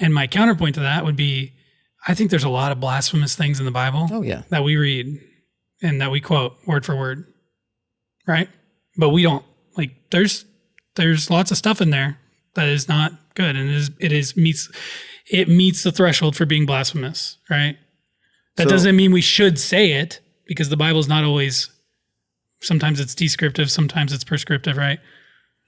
Speaker 1: And my counterpoint to that would be, I think there's a lot of blasphemous things in the Bible that we read and that we quote word for word, right? But we don't, like, there's lots of stuff in there that is not good, and it meets the threshold for being blasphemous, right? That doesn't mean we should say it, because the Bible's not always, sometimes it's descriptive, sometimes it's prescriptive, right?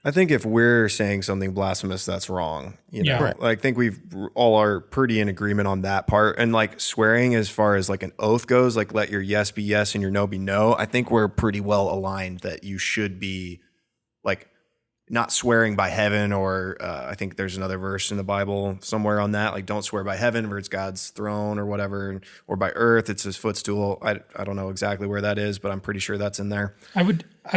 Speaker 2: I think if we're saying something blasphemous, that's wrong.
Speaker 1: Yeah. Right.
Speaker 2: I think we've all are pretty in agreement on that part. And like swearing, as far as like an oath goes, like let your yes be yes and your no be no. I think we're pretty well aligned that you should be like not swearing by heaven, or I think there's another verse in the Bible somewhere on that, like don't swear by heaven, where it's God's throne or whatever, or by earth, it's his footstool. I don't know exactly where that is, but I'm pretty sure that's in there.
Speaker 1: I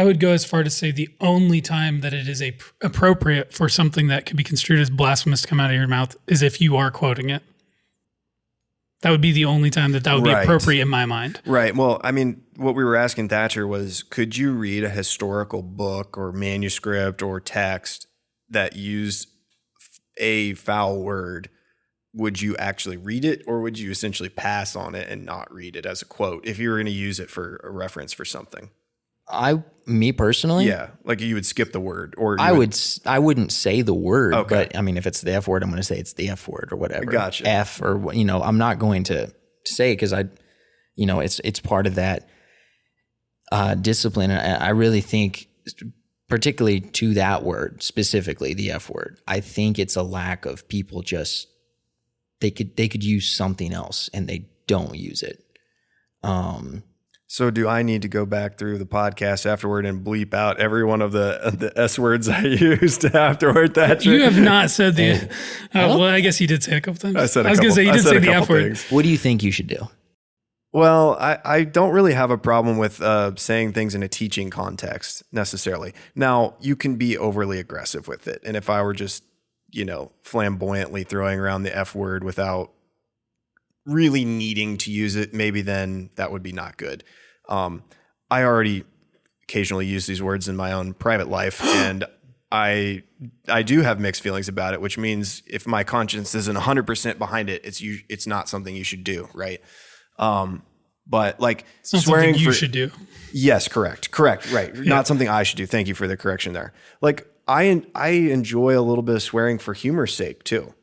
Speaker 1: would go as far to say the only time that it is appropriate for something that could be construed as blasphemous to come out of your mouth is if you are quoting it. That would be the only time that would be appropriate in my mind.
Speaker 2: Right. Well, I mean, what we were asking Thatcher was, could you read a historical book or manuscript or text that used a foul word? Would you actually read it, or would you essentially pass on it and not read it as a quote if you were going to use it for a reference for something?
Speaker 4: Me personally?
Speaker 2: Yeah. Like you would skip the word, or
Speaker 4: I wouldn't say the word, but I mean, if it's the F word, I'm going to say it's the F word or whatever.
Speaker 2: Gotcha.
Speaker 4: F, or, I'm not going to say it because it's part of that discipline. And I really think, particularly to that word, specifically the F word, I think it's a lack of people just, they could use something else and they don't use it.
Speaker 2: So do I need to go back through the podcast afterward and bleep out every one of the S words I used afterward? Thatcher?
Speaker 1: You have not said the. Well, I guess you did say a couple times.
Speaker 2: I said.
Speaker 1: I was going to say you did say the F word.
Speaker 4: What do you think you should do?
Speaker 2: Well, I don't really have a problem with saying things in a teaching context necessarily. Now, you can be overly aggressive with it, and if I were just flamboyantly throwing around the F word without really needing to use it, maybe then that would be not good. I already occasionally use these words in my own private life, and I do have mixed feelings about it, which means if my conscience isn't 100% behind it, it's not something you should do, right? But like
Speaker 1: it's not
Speaker 2: swearing
Speaker 1: something you should do.
Speaker 2: Yes, correct, right. Yeah. Not something I should do. Thank you for the correction there. Like I enjoy a little bit of swearing for humor's sake too.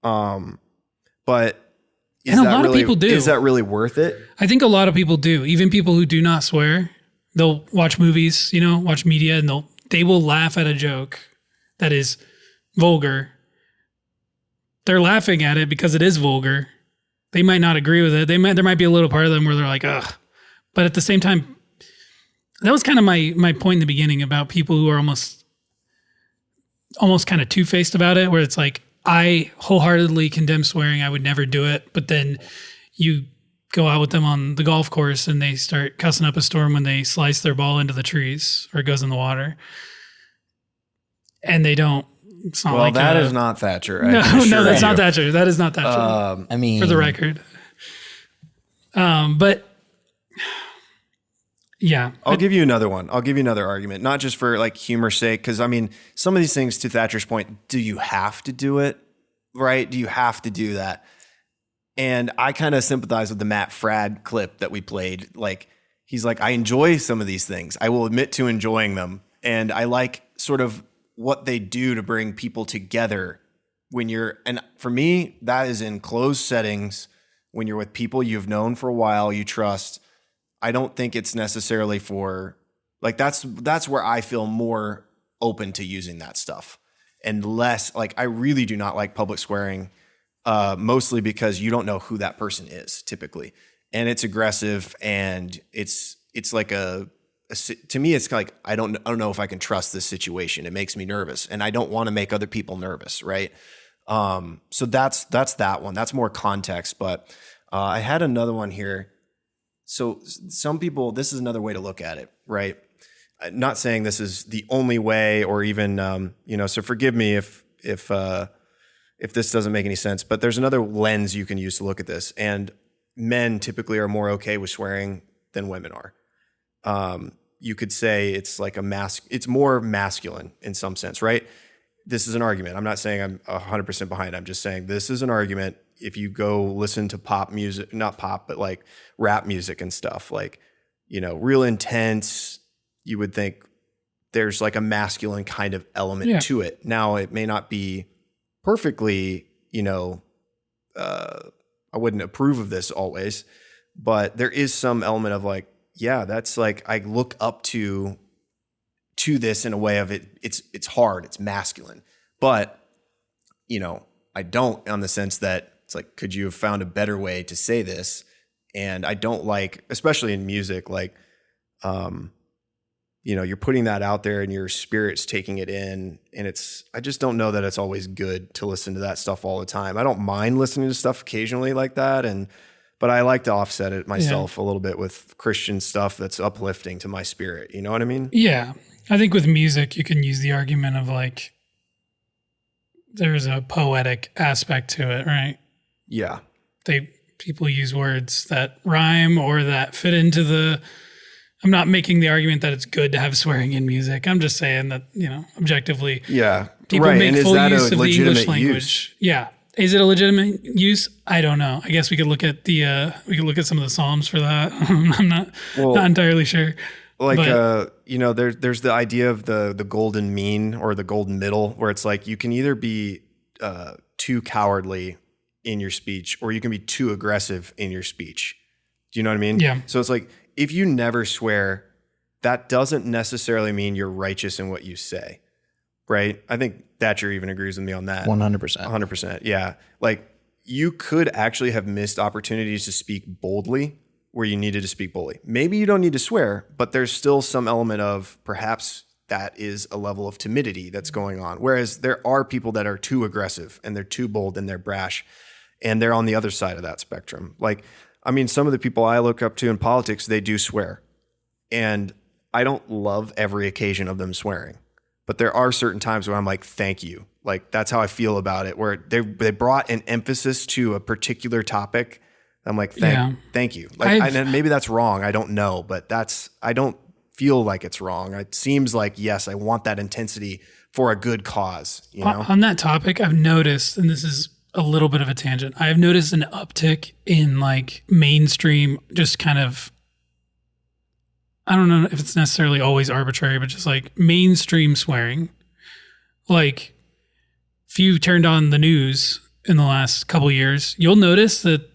Speaker 2: But
Speaker 1: And a lot of people do.
Speaker 2: Is that really worth it?
Speaker 1: I think a lot of people do. Even people who do not swear, they'll watch movies, watch media, and they will laugh at a joke that is vulgar. They're laughing at it because it is vulgar. They might not agree with it. There might be a little part of them where they're like, ugh. But at the same time, that was kind of my point in the beginning about people who are almost kind of two-faced about it, where it's like, I wholeheartedly condemn swearing. I would never do it. But then you go out with them on the golf course and they start cussing up a storm when they slice their ball into the trees or it goes in the water. And they don't. It's not
Speaker 2: well,
Speaker 1: like
Speaker 2: that is not Thatcher.
Speaker 1: No, that's not Thatcher. That is not Thatcher.
Speaker 4: I mean,
Speaker 1: for the record. But yeah,
Speaker 2: I'll give you another one. I'll give you another argument, not just for like humor's sake, because I mean, some of these things, to Thatcher's point, do you have to do it? Right? Do you have to do that? And I kind of sympathize with the Matt Fradd clip that we played. Like, he's like, I enjoy some of these things. I will admit to enjoying them. And I like sort of what they do to bring people together and for me, that is in closed settings, when you're with people you've known for a while, you trust. I don't think it's necessarily for, like, that's where I feel more open to using that stuff, and less, like, I really do not like public swearing, mostly because you don't know who that person is typically. And it's aggressive, and it's like to me, it's like, I don't know if I can trust this situation. It makes me nervous, and I don't want to make other people nervous. Right. So that's that one. That's more context, but I had another one here. So some people, this is another way to look at it, right? Not saying this is the only way, or even, so forgive me if this doesn't make any sense, but there's another lens you can use to look at this. And men typically are more okay with swearing than women are. You could say it's like it's more masculine in some sense, right? This is an argument. I'm not saying I'm 100% behind it. I'm just saying this is an argument. If you go listen to pop music, not pop, but like rap music and stuff, like, real intense, you would think there's like a masculine kind of element to it. Now, it may not be perfectly, I wouldn't approve of this always, but there is some element of like, yeah, that's like, I look up to this in a way of it's hard, it's masculine, but I don't, on the sense that it's like, could you have found a better way to say this? And I don't like, especially in music, like, you're putting that out there and your spirit's taking it in, and I just don't know that it's always good to listen to that stuff all the time. I don't mind listening to stuff occasionally like that, but I like to offset it myself a little bit with Christian stuff that's uplifting to my spirit. You know what I mean?
Speaker 1: Yeah. I think with music, you can use the argument of like, there's a poetic aspect to it, right?
Speaker 2: Yeah.
Speaker 1: People use words that rhyme or that fit into I'm not making the argument that it's good to have swearing in music. I'm just saying that, objectively, people make full use of the English language.
Speaker 2: Use?
Speaker 1: Yeah. Is it a legitimate use? I don't know. I guess we could look at some of the Psalms for that. I'm not entirely sure.
Speaker 2: Like, there's the idea of the golden mean, or the golden middle, where it's like, you can either be too cowardly in your speech, or you can be too aggressive in your speech. Do you know what I mean?
Speaker 1: Yeah.
Speaker 2: So it's like, if you never swear, that doesn't necessarily mean you're righteous in what you say, right? I think Thatcher even agrees with me on that.
Speaker 4: 100%.
Speaker 2: 100%. Yeah. Like, you could actually have missed opportunities to speak boldly where you needed to speak boldly. Maybe you don't need to swear, but there's still some element of perhaps that is a level of timidity that's going on. Whereas there are people that are too aggressive and they're too bold and they're brash, and they're on the other side of that spectrum. Like, I mean, some of the people I look up to in politics, they do swear. And I don't love every occasion of them swearing, but there are certain times where I'm like, thank you. Like, that's how I feel about it, where they brought an emphasis to a particular topic. I'm like, thank you. Like, and maybe that's wrong. I don't know, but I don't feel like it's wrong. It seems like, yes, I want that intensity for a good cause.
Speaker 1: On that topic, I've noticed, and this is a little bit of a tangent, I've noticed an uptick in like mainstream, just kind of, I don't know if it's necessarily always arbitrary, but just like mainstream swearing. Like, if you turned on the news in the last couple of years, you'll notice that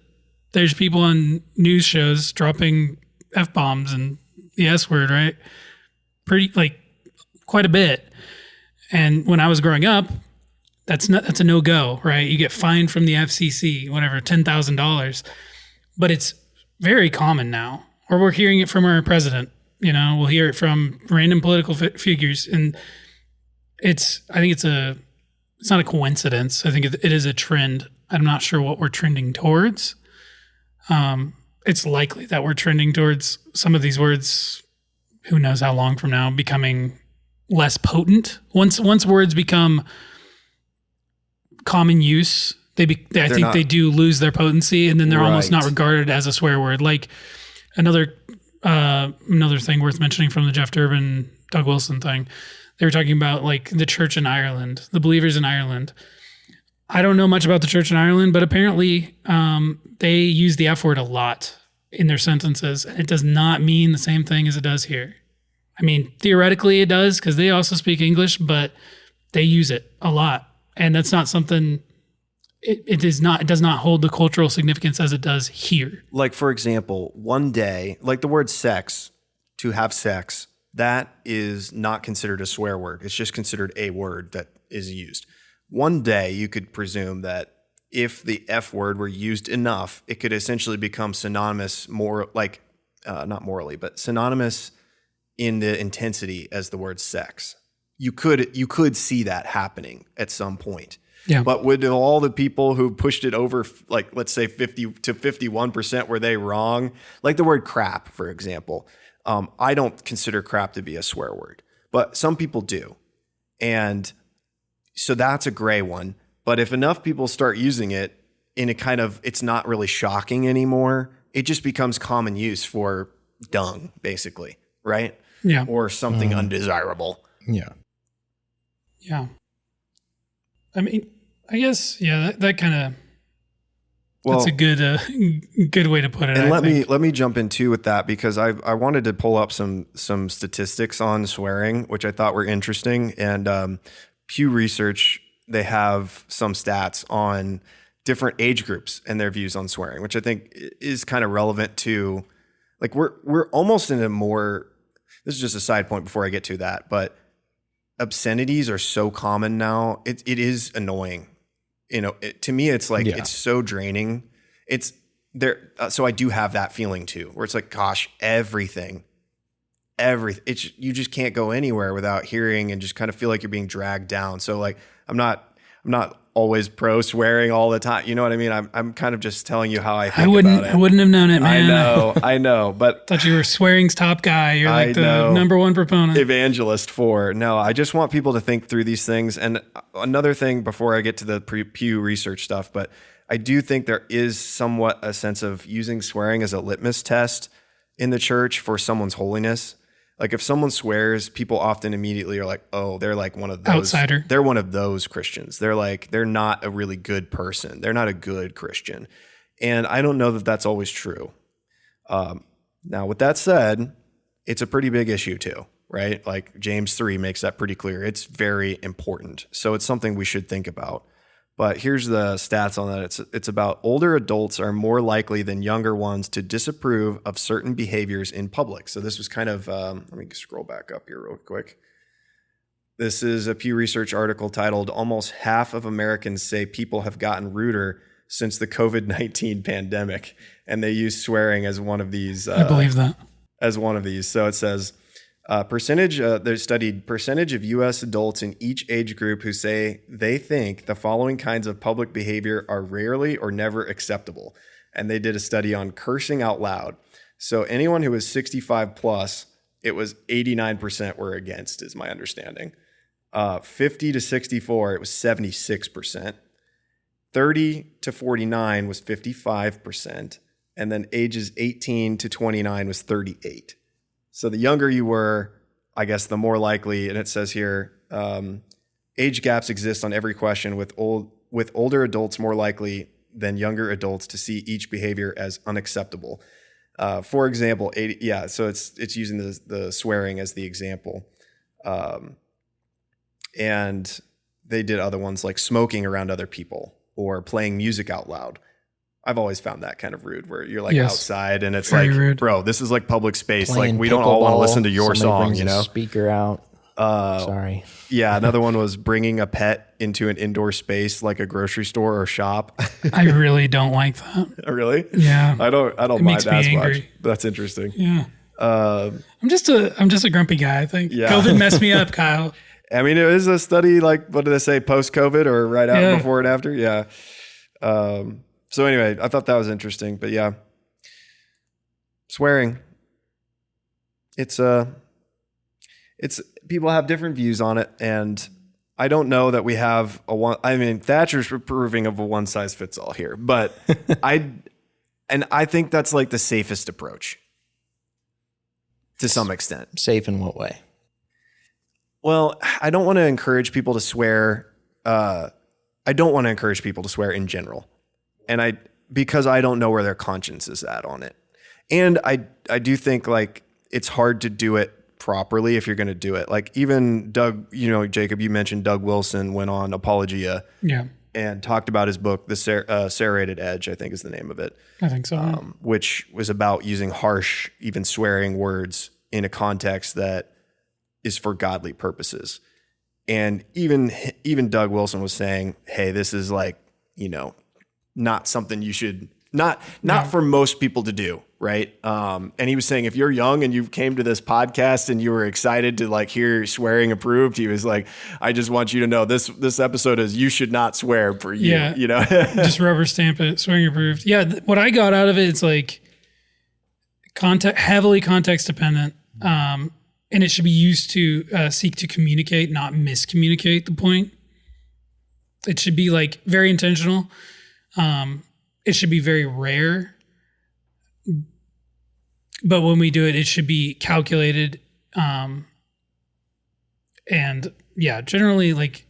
Speaker 1: there's people on news shows dropping F-bombs and the S word, right? Pretty, like, quite a bit. And when I was growing up, that's a no-go, right? You get fined from the FCC, whatever, $10,000. But it's very common now. Or we're hearing it from our president. You know, we'll hear it from random political figures. And I think it's not a coincidence. I think it is a trend. I'm not sure what we're trending towards. It's likely that we're trending towards some of these words, who knows how long from now, becoming less potent. Once words become common use, I think they do lose their potency, and then they're almost not regarded as a swear word. Like another thing worth mentioning from the Jeff Durbin, Doug Wilson thing, they were talking about like the church in Ireland, the believers in Ireland. I don't know much about the church in Ireland, but apparently they use the F word a lot in their sentences, and it does not mean the same thing as it does here. I mean, theoretically it does because they also speak English, but they use it a lot. And that's not something, it does not hold the cultural significance as it does here.
Speaker 2: Like, for example, one day, like the word sex, to have sex, that is not considered a swear word. It's just considered a word that is used. One day you could presume that if the F word were used enough, it could essentially become synonymous, not morally, but synonymous in the intensity as the word sex. You could see that happening at some point.
Speaker 1: Yeah.
Speaker 2: But with all the people who pushed it over, like, let's say 50 to 51%, were they wrong? Like the word crap, for example. I don't consider crap to be a swear word, but some people do. And so that's a gray one. But if enough people start using it in a kind of, it's not really shocking anymore, it just becomes common use for dung, basically, right?
Speaker 1: Yeah.
Speaker 2: Or something undesirable.
Speaker 4: Yeah.
Speaker 1: Yeah. I mean, I guess, yeah, that kind of, that's a good way to put it.
Speaker 2: And let me jump in too with that, because I wanted to pull up some statistics on swearing, which I thought were interesting. And Pew Research, they have some stats on different age groups and their views on swearing, which I think is kind of relevant to, like, we're almost in a more, this is just a side point before I get to that, but obscenities are so common now. It is annoying. You know, to me, it's like, it's so draining. It's there. So I do have that feeling too, where it's like, gosh, everything. You just can't go anywhere without hearing and just kind of feel like you're being dragged down. So like, I'm not always pro swearing all the time. You know what I mean? I'm kind of just telling you how I think about it.
Speaker 1: I wouldn't have known it, man.
Speaker 2: I know, but
Speaker 1: thought you were swearing's top guy. You're like the number one proponent.
Speaker 2: Evangelist for. No, I just want people to think through these things. And another thing before I get to the Pew Research stuff, but I do think there is somewhat a sense of using swearing as a litmus test in the church for someone's holiness. Like if someone swears, people often immediately are like, oh, they're like one of those
Speaker 1: outsider.
Speaker 2: They're one of those Christians. They're not a really good person. They're not a good Christian. And I don't know that that's always true. Now, with that said, it's a pretty big issue too, right? Like James 3 makes that pretty clear. It's very important. So it's something we should think about. But here's the stats on that. It's about older adults are more likely than younger ones to disapprove of certain behaviors in public. So this was kind of, let me scroll back up here real quick. This is a Pew Research article titled, "Almost Half of Americans Say People Have Gotten Ruder Since the COVID-19 Pandemic." And they use swearing as one of these.
Speaker 1: I believe that.
Speaker 2: As one of these. So it says, they studied percentage of U.S. adults in each age group who say they think the following kinds of public behavior are rarely or never acceptable. And they did a study on cursing out loud. So anyone who was 65 plus, it was 89% were against, is my understanding. 50 to 64, it was 76%. 30 to 49 was 55%. And then ages 18 to 29 was 38%. So the younger you were, I guess, the more likely, and it says here, age gaps exist on every question, with older adults more likely than younger adults to see each behavior as unacceptable. For example, so it's using the swearing as the example. And they did other ones like smoking around other people or playing music out loud. I've always found that kind of rude where you're like
Speaker 1: Yes.
Speaker 2: outside and it's
Speaker 1: Very
Speaker 2: like,
Speaker 1: rude.
Speaker 2: bro, this is like public space.
Speaker 4: Playing
Speaker 2: Like we don't all want to
Speaker 4: pickleball,
Speaker 2: listen to your
Speaker 4: somebody
Speaker 2: song,
Speaker 4: brings
Speaker 2: you
Speaker 4: a
Speaker 2: know?
Speaker 4: speaker out. Sorry.
Speaker 2: Yeah. Another one was bringing a pet into an indoor space like a grocery store or shop.
Speaker 1: I really don't like that.
Speaker 2: Really?
Speaker 1: Yeah.
Speaker 2: I don't mind
Speaker 1: makes me
Speaker 2: as much.
Speaker 1: angry.
Speaker 2: That's interesting.
Speaker 1: Yeah.
Speaker 2: Um,
Speaker 1: I'm just a grumpy guy, I think.
Speaker 2: Yeah.
Speaker 1: COVID messed me up, Kyle.
Speaker 2: I mean, it is a study like, what did they say, post-COVID or right out
Speaker 1: Yeah.
Speaker 2: before and after? Yeah. So anyway, I thought that was interesting, but yeah. Swearing. It's people have different views on it, and I don't know that we have Thatcher's approving of a one size fits all here, but I think that's like the safest approach to some extent.
Speaker 4: Safe in what way?
Speaker 2: Well, I don't want to encourage people to swear. I don't want to encourage people to swear in general. And because I don't know where their conscience is at on it. And I do think like it's hard to do it properly if you're going to do it. Like even Doug, Jacob, you mentioned Doug Wilson went on Apologia
Speaker 1: Yeah.
Speaker 2: and talked about his book, The Serrated Edge, I think is the name of it.
Speaker 1: I think so.
Speaker 2: Which was about using harsh, even swearing words in a context that is for godly purposes. And even Doug Wilson was saying, hey, this is like, not something you should, not for most people to do, right? And he was saying, if you're young and you came to this podcast and you were excited to like hear swearing approved, he was like, I just want you to know this episode is you should not swear for you,
Speaker 1: Yeah. Just rubber stamp it, swearing approved. Yeah, what I got out of it, it's like heavily context dependent. And it should be used to seek to communicate, not miscommunicate the point. It should be like very intentional. It should be very rare. But when we do it, it should be calculated. And yeah, generally like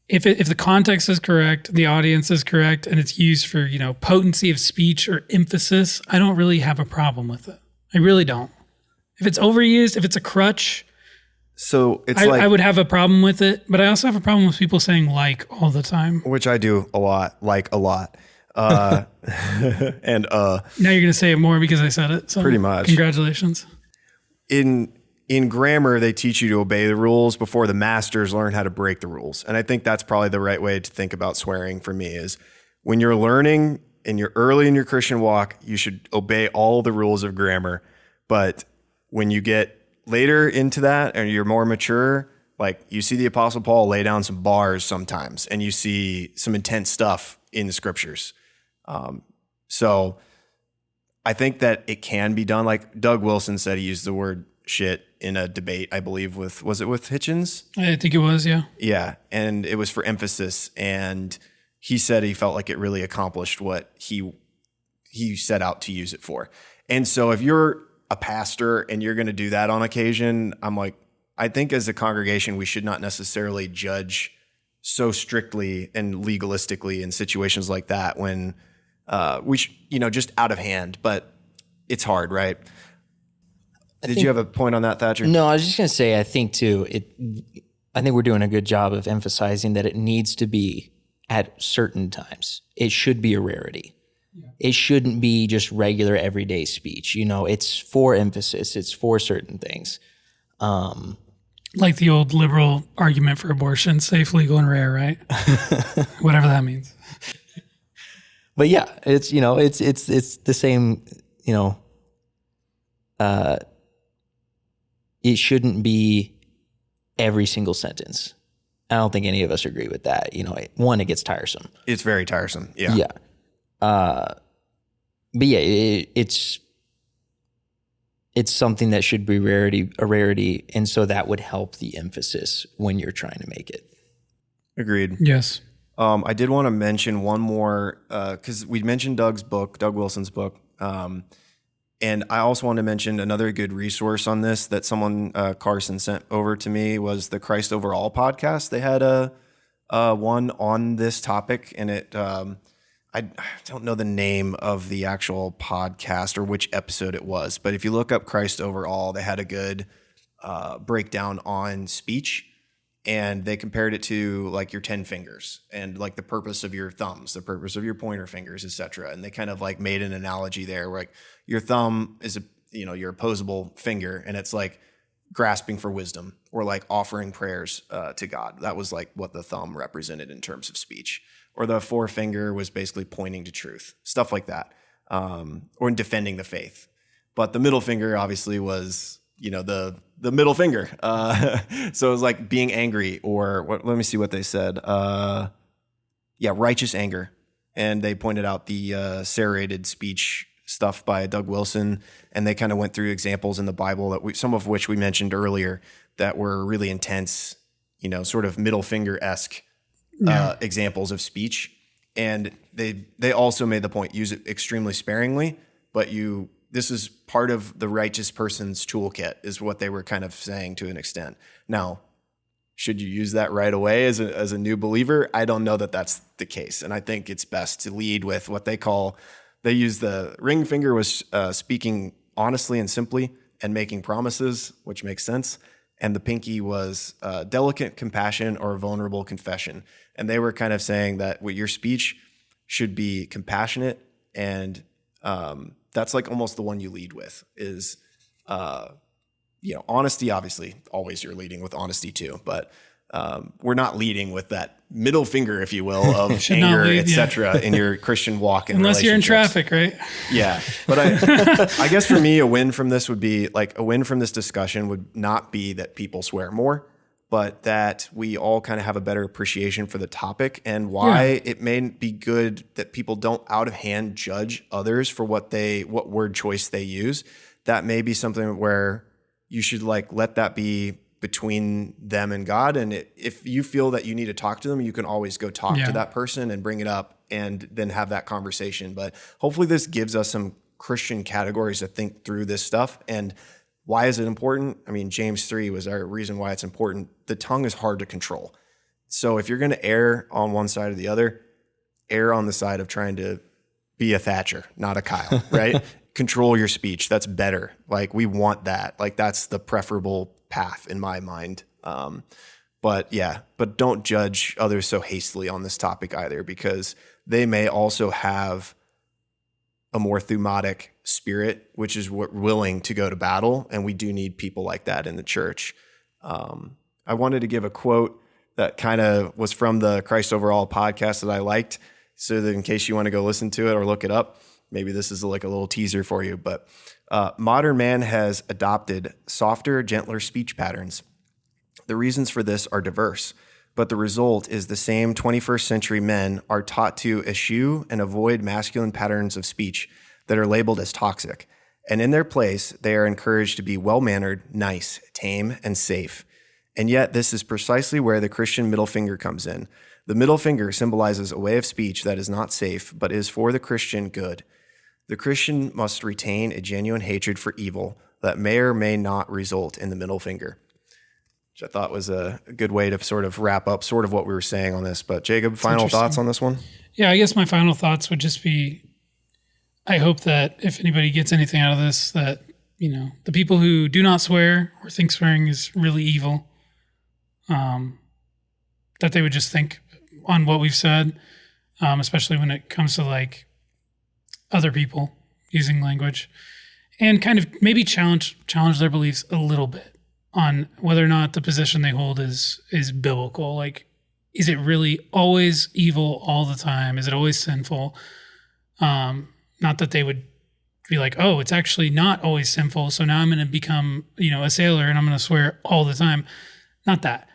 Speaker 1: if the context is correct, the audience is correct, and it's used for, potency of speech or emphasis, I don't really have a problem with it. I really don't. If it's overused, if it's a crutch,
Speaker 2: so it's
Speaker 1: I would have a problem with it. But I also have a problem with people saying like all the time.
Speaker 2: which I do a lot. And
Speaker 1: Now you're going to say it more because I said it. So
Speaker 2: Pretty much.
Speaker 1: Congratulations.
Speaker 2: in grammar, they teach you to obey the rules before the masters learn how to break the rules. And I think that's probably the right way to think about swearing for me is when you're learning and you're early in your Christian walk, you should obey all the rules of grammar. But when you get later into that and you're more mature, like you see the Apostle Paul lay down some bars sometimes and you see some intense stuff in the scriptures. So I think that it can be done. Like Doug Wilson said, he used the word shit in a debate, I believe was it with Hitchens?
Speaker 1: I think it was, yeah.
Speaker 2: Yeah. And it was for emphasis. And he said he felt like it really accomplished what he set out to use it for. And so if you're a pastor and you're going to do that on occasion, I'm like, I think as a congregation, we should not necessarily judge so strictly and legalistically in situations like that when we should, just out of hand, but it's hard, right? Did you have a point on that, Thatcher?
Speaker 4: No, I was just going to say, I think too, I think we're doing a good job of emphasizing that it needs to be at certain times. It should be a rarity. It shouldn't be just regular everyday speech. It's for emphasis. It's for certain things.
Speaker 1: Like the old liberal argument for abortion, safe, legal, and rare, right? Whatever that means.
Speaker 4: But yeah, it's the same, it shouldn't be every single sentence. I don't think any of us agree with that. One, it gets tiresome.
Speaker 2: It's very tiresome. Yeah.
Speaker 4: Yeah. But yeah, it's something that should be a rarity. And so that would help the emphasis when you're trying to make it.
Speaker 2: Agreed.
Speaker 1: Yes.
Speaker 2: I did want to mention one more, because we mentioned Doug Wilson's book. And I also want to mention another good resource on this that someone, Carson, sent over to me was the Christ Over All podcast. They had a one on this topic, and I don't know the name of the actual podcast or which episode it was, but if you look up Christ Over All, they had a good breakdown on speech And they compared it to like your 10 fingers and like the purpose of your thumbs, the purpose of your pointer fingers, etc. And they kind of like made an analogy there where like your thumb is your opposable finger, and it's like grasping for wisdom or like offering prayers to God. That was like what the thumb represented in terms of speech. Or the forefinger was basically pointing to truth, stuff like that, or in defending the faith. But the middle finger obviously was, the middle finger. So it was like being angry, or let me see what they said. Righteous anger. And they pointed out the serrated speech stuff by Doug Wilson, and they kind of went through examples in the Bible some of which we mentioned earlier that were really intense, sort of middle finger-esque examples of speech. And they also made the point, use it extremely sparingly, but this is part of the righteous person's toolkit, is what they were kind of saying to an extent. Now, should you use that right away as a new believer? I don't know that that's the case. And I think it's best to lead with what they use the ring finger was speaking honestly and simply and making promises, which makes sense. And the pinky was delicate compassion or vulnerable confession. And they were kind of saying that your speech should be compassionate, and that's like almost the one you lead with is, honesty. Obviously, always you're leading with honesty too, but we're not leading with that middle finger, if you will, of anger, etc. in your Christian walk.
Speaker 1: Unless you're in traffic, right?
Speaker 2: Yeah. But I guess for me, a win from this would be like a win from this discussion would not be that people swear more, but that we all kind of have a better appreciation for the topic and why it may be good that people don't out of hand judge others for what word choice they use. That may be something where you should like let that be between them and God. And if you feel that you need to talk to them, you can always go talk to that person and bring it up and then have that conversation. But hopefully this gives us some Christian categories to think through this stuff. And why is it important? I mean, James 3 was our reason why it's important. The tongue is hard to control. So if you're going to err on one side or the other, err on the side of trying to be a Thatcher, not a Kyle, right? Control your speech. That's better. Like we want that. Like that's the preferable path in my mind. But don't judge others so hastily on this topic either, because they may also have a more thumatic spirit, which is willing to go to battle. And we do need people like that in the church. I wanted to give a quote that kind of was from the Christ Over All podcast that I liked, so that in case you want to go listen to it or look it up, maybe this is like a little teaser for you. But modern man has adopted softer, gentler speech patterns. The reasons for this are diverse, but the result is the same 21st century men are taught to eschew and avoid masculine patterns of speech that are labeled as toxic. And in their place, they are encouraged to be well-mannered, nice, tame, and safe. And yet, this is precisely where the Christian middle finger comes in. The middle finger symbolizes a way of speech that is not safe, but is for the Christian good. The Christian must retain a genuine hatred for evil that may or may not result in the middle finger, which I thought was a good way to sort of wrap up sort of what we were saying on this. But Jacob, final thoughts on this one?
Speaker 1: Yeah, I guess my final thoughts would just be, I hope that if anybody gets anything out of this, that, the people who do not swear or think swearing is really evil, that they would just think on what we've said, especially when it comes to like other people using language, and kind of maybe challenge their beliefs a little bit on whether or not the position they hold is biblical. Like, is it really always evil all the time? Is it always sinful? Not that they would be like, oh, it's actually not always sinful, so now I'm going to become, a sailor and I'm going to swear all the time. Not that.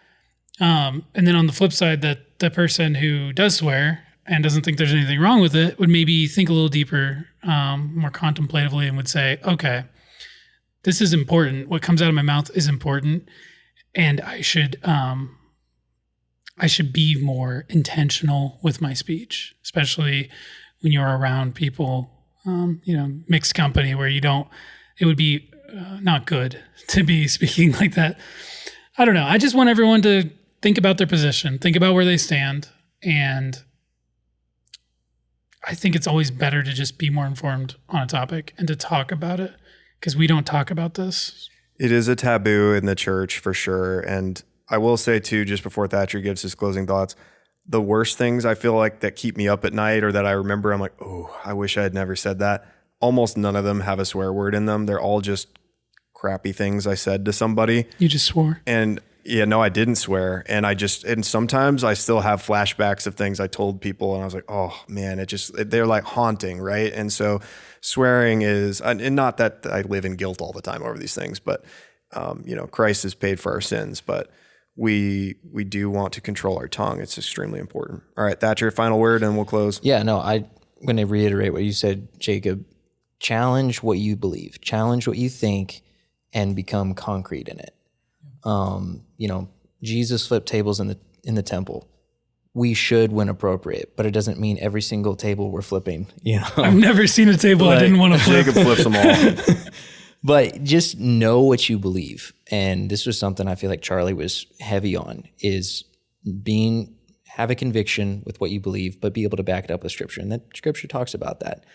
Speaker 1: And then on the flip side, that the person who does swear and doesn't think there's anything wrong with it would maybe think a little deeper, more contemplatively, and would say, okay, this is important. What comes out of my mouth is important, and I should be more intentional with my speech, especially when you're around people, mixed company where it would be not good to be speaking like that. I don't know. I just want everyone to think about their position, think about where they stand. And I think it's always better to just be more informed on a topic and to talk about it, because we don't talk about this.
Speaker 2: It is a taboo in the church for sure. And I will say too, just before Thatcher gives his closing thoughts, the worst things I feel like that keep me up at night or that I remember, I'm like, oh, I wish I had never said that. Almost none of them have a swear word in them. They're all just crappy things I said to somebody.
Speaker 1: You just swore.
Speaker 2: And yeah, no, I didn't swear. And sometimes I still have flashbacks of things I told people and I was like, oh man, they're like haunting. Right. And so swearing is, and not that I live in guilt all the time over these things, but Christ has paid for our sins, but we do want to control our tongue. It's extremely important. All right, Thatcher, final word and we'll close.
Speaker 4: Yeah, no, I'm going to reiterate what you said, Jacob. Challenge what you believe, challenge what you think, and become concrete in it. Jesus flipped tables in the temple. We should when appropriate, but it doesn't mean every single table we're flipping.
Speaker 1: I've never seen a table I didn't want to flip.
Speaker 2: Jacob flips them all.
Speaker 4: But just know what you believe. And this was something I feel like Charlie was heavy on, is have a conviction with what you believe, but be able to back it up with scripture. And that scripture talks about that.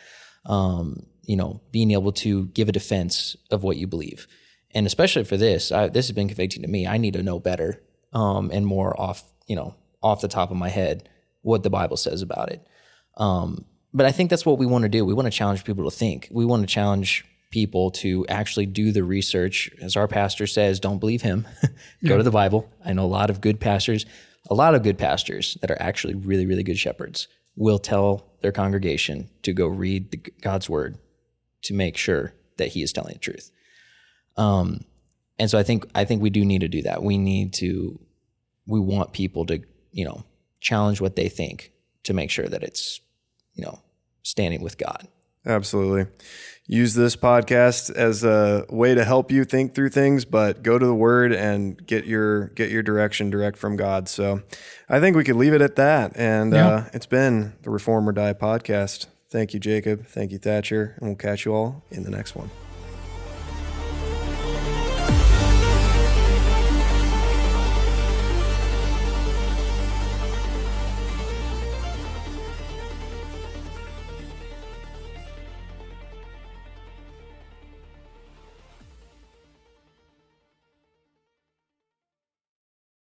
Speaker 4: Being able to give a defense of what you believe. And especially for this has been convicting to me. I need to know better and more off the top of my head what the Bible says about it. But I think that's what we want to do. We want to challenge people to think. We want to challenge people to actually do the research. As our pastor says, don't believe him. Go to the Bible. I know a lot of good pastors that are actually really, really good shepherds will tell their congregation to go read God's word to make sure that he is telling the truth. And so I think we do need to do that. We want people to, challenge what they think to make sure that it's, standing with God.
Speaker 2: Absolutely. Use this podcast as a way to help you think through things, but go to the word and get your direction direct from God. So I think we could leave it at that. And it's been the Reform or Die podcast. Thank you, Jacob. Thank you, Thatcher. And we'll catch you all in the next one.